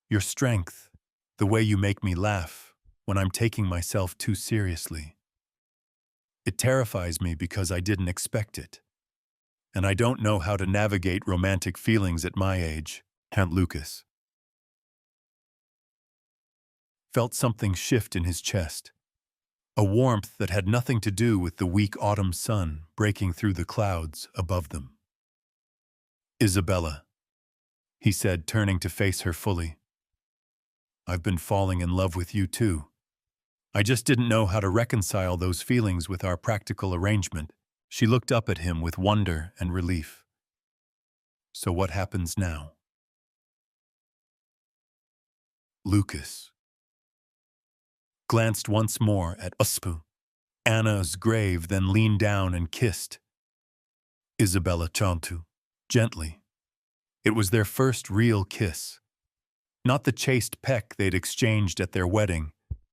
S1: your strength, the way you make me laugh when I'm taking myself too seriously. It terrifies me because I didn't expect it. And I don't know how to navigate romantic feelings at my age. Aunt Lucas felt something shift in his chest, a warmth that had nothing to do with the weak autumn sun breaking through the clouds above them. Isabella, he said, turning to face her fully. I've been falling in love with you too. I just didn't know how to reconcile those feelings with our practical arrangement. She looked up at him with wonder and relief. So what happens now? Lucas glanced once more at Anna's grave, then leaned down and kissed Isabella Chantu gently. It was their first real kiss. Not the chaste peck they'd exchanged at their wedding,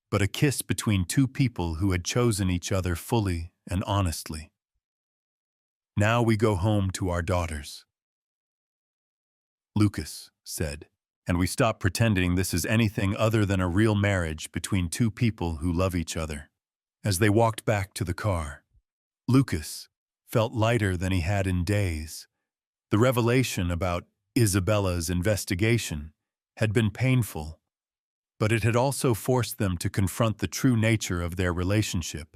S1: but a kiss between two people who had chosen each other fully and honestly. Now we go home to our daughters, Lucas said, and we stop pretending this is anything other than a real marriage between two people who love each other. As they walked back to the car, Lucas felt lighter than he had in days. The revelation about Isabella's investigation had been painful, but it had also forced them to confront the true nature of their relationship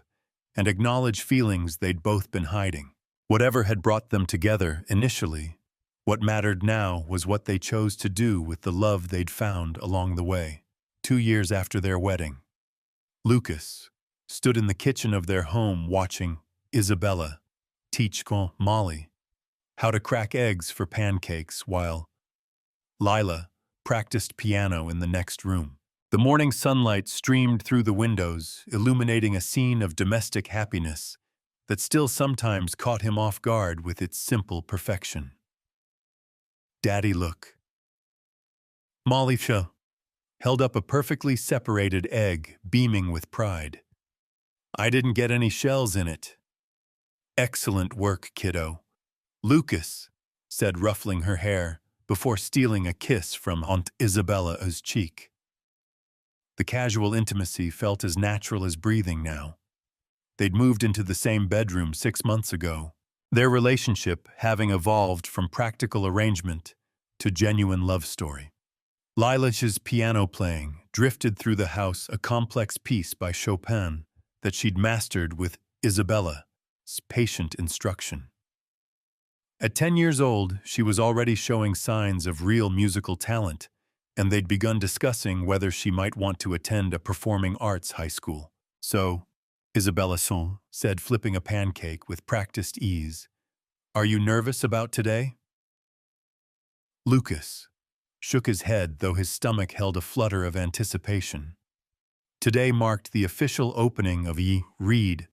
S1: and acknowledge feelings they'd both been hiding. Whatever had brought them together initially, what mattered now was what they chose to do with the love they'd found along the way. 2 years after their wedding, Lucas stood in the kitchen of their home watching Isabella teach Molly how to crack eggs for pancakes while Lila practiced piano in the next room. The morning sunlight streamed through the windows, illuminating a scene of domestic happiness that still sometimes caught him off guard with its simple perfection. "Daddy, look." Molly held up a perfectly separated egg, beaming with pride. "I didn't get any shells in it." "Excellent work, kiddo," Lucas said, ruffling her hair before stealing a kiss from Aunt Isabella's cheek. The casual intimacy felt as natural as breathing now. They'd moved into the same bedroom 6 months ago, their relationship having evolved from practical arrangement to genuine love story. Lila's piano playing drifted through the house, a complex piece by Chopin that she'd mastered with Isabella's patient instruction. At 10 years old, she was already showing signs of real musical talent, and they'd begun discussing whether she might want to attend a performing arts high school. "So," Isabella said, flipping a pancake with practiced ease, "are you nervous about today?" Lucas shook his head, though his stomach held a flutter of anticipation. Today marked the official opening of Reed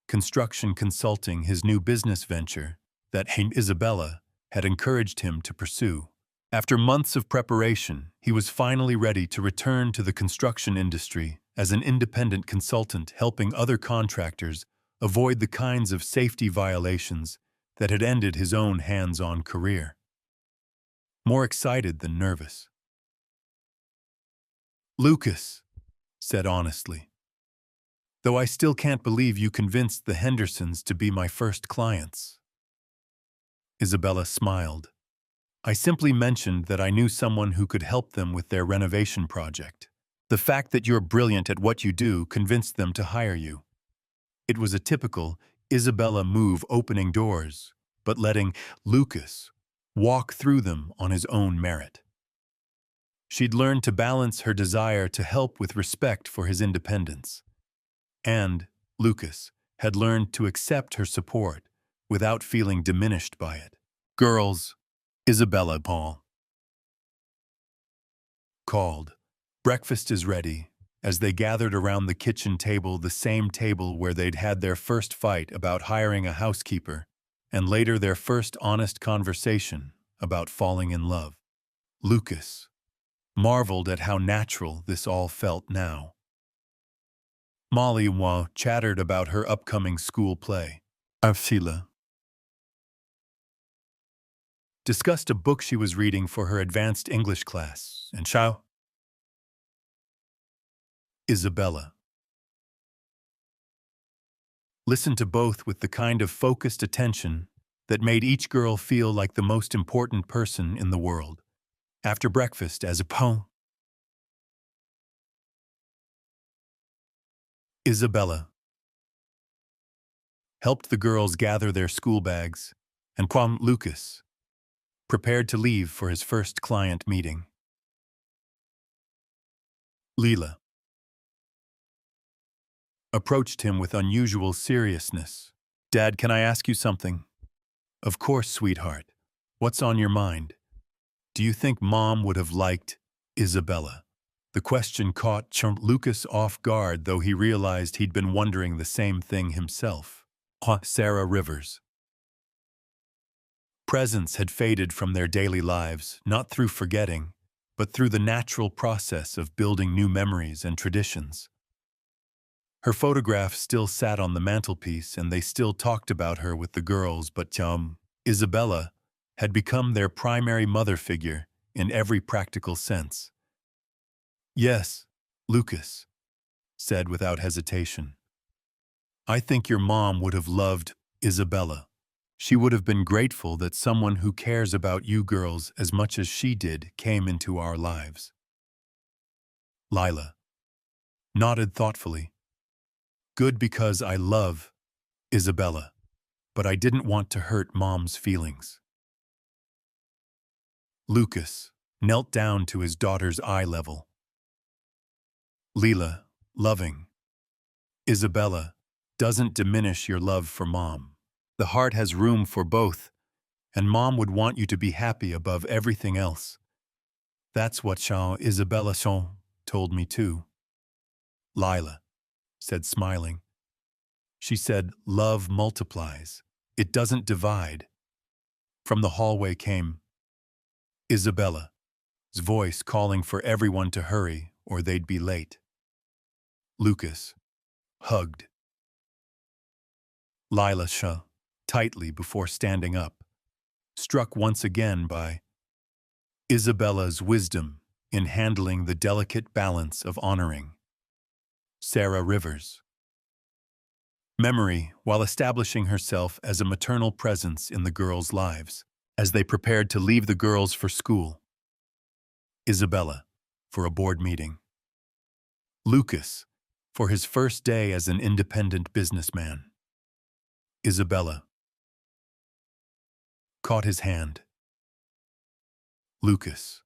S1: Construction Consulting, his new business venture that Isabella had encouraged him to pursue. After months of preparation, he was finally ready to return to the construction industry as an independent consultant, helping other contractors avoid the kinds of safety violations that had ended his own hands-on career. More excited than nervous, Lucas said honestly, "Though I still can't believe you convinced the Hendersons to be my first clients." Isabella smiled. "I simply mentioned that I knew someone who could help them with their renovation project. The fact that you're brilliant at what you do convinced them to hire you." It was a typical Isabella move, opening doors, but letting Lucas walk through them on his own merit. She'd learned to balance her desire to help with respect for his independence. And Lucas had learned to accept her support without feeling diminished by it. "Girls," Isabella called, "breakfast is ready." As they gathered around the kitchen table, the same table where they'd had their first fight about hiring a housekeeper, and later their first honest conversation about falling in love. Lucas marveled at how natural this all felt now. Molly chattered about her upcoming school play. Sheila discussed a book she was reading for her advanced English class, and Isabella listened to both with the kind of focused attention that made each girl feel like the most important person in the world. After breakfast, Isabella helped the girls gather their school bags, and Lucas prepared to leave for his first client meeting. Lila approached him with unusual seriousness. "Dad, can I ask you something?" "Of course, sweetheart. What's on your mind?" "Do you think Mom would have liked Isabella?" The question caught Lucas off guard, though he realized he'd been wondering the same thing himself. Sarah Rivers Presence had faded from their daily lives, not through forgetting, but through the natural process of building new memories and traditions. Her photograph still sat on the mantelpiece, and they still talked about her with the girls, but Isabella had become their primary mother figure in every practical sense. Yes, Lucas said without hesitation. I think your mom would have loved Isabella. She would have been grateful that someone who cares about you girls as much as she did came into our lives. Lila nodded thoughtfully. Good, because I love Isabella, but I didn't want to hurt Mom's feelings. Lucas knelt down to his daughter's eye level. Lila, loving Isabella doesn't diminish your love for Mom. The heart has room for both, and Mom would want you to be happy above everything else. That's what Isabella told me too. Lila said, smiling. She said, love multiplies. It doesn't divide. From the hallway came Isabella's voice, calling for everyone to hurry or they'd be late. Lucas hugged Lila tightly before standing up, struck once again by Isabella's wisdom in handling the delicate balance of honoring Sarah Rivers' memory while establishing herself as a maternal presence in the girls' lives. As they prepared to leave the girls for school, Isabella for a board meeting, Lucas for his first day as an independent businessman. Isabella caught his hand. Lucas,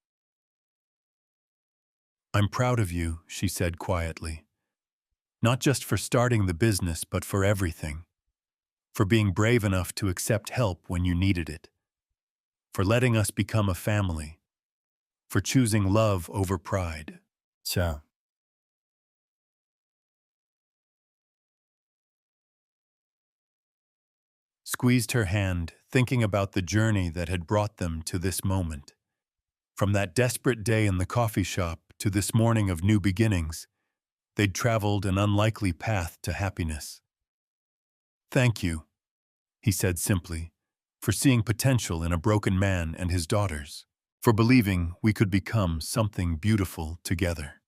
S1: I'm proud of you, she said quietly. Not just for starting the business, but for everything. For being brave enough to accept help when you needed it. For letting us become a family. For choosing love over pride. Squeezed her hand, thinking about the journey that had brought them to this moment. From that desperate day in the coffee shop to this morning of new beginnings, they'd traveled an unlikely path to happiness. Thank you, he said simply, for seeing potential in a broken man and his daughters, for believing we could become something beautiful together.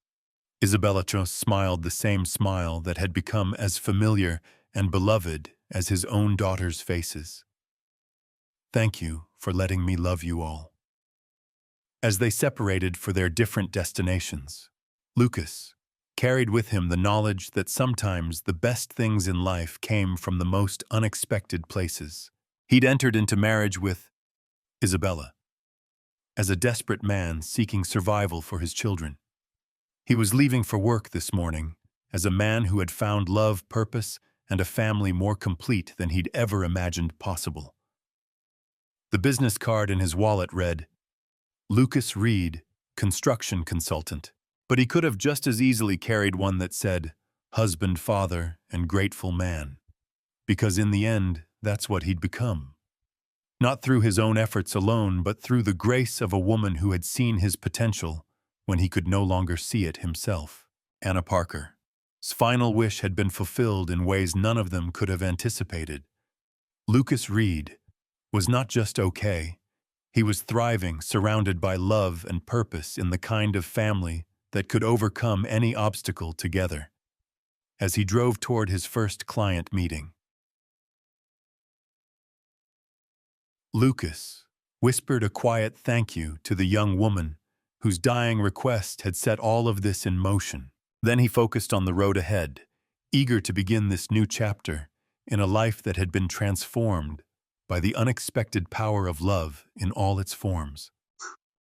S1: Isabella smiled the same smile that had become as familiar and beloved as his own daughters' faces. Thank you for letting me love you all. As they separated for their different destinations, Lucas carried with him the knowledge that sometimes the best things in life came from the most unexpected places. He'd entered into marriage with Isabella as a desperate man seeking survival for his children. He was leaving for work this morning as a man who had found love, purpose, and a family more complete than he'd ever imagined possible. The business card in his wallet read, Lucas Reed, construction consultant, but he could have just as easily carried one that said, husband, father, and grateful man, because in the end, that's what he'd become. Not through his own efforts alone, but through the grace of a woman who had seen his potential when he could no longer see it himself. Anna Parker's final wish had been fulfilled in ways none of them could have anticipated. Lucas Reed was not just okay. He was thriving, surrounded by love and purpose in the kind of family that could overcome any obstacle together. As he drove toward his first client meeting, Lucas whispered a quiet thank you to the young woman whose dying request had set all of this in motion. Then he focused on the road ahead, eager to begin this new chapter in a life that had been transformed by the unexpected power of love in all its forms.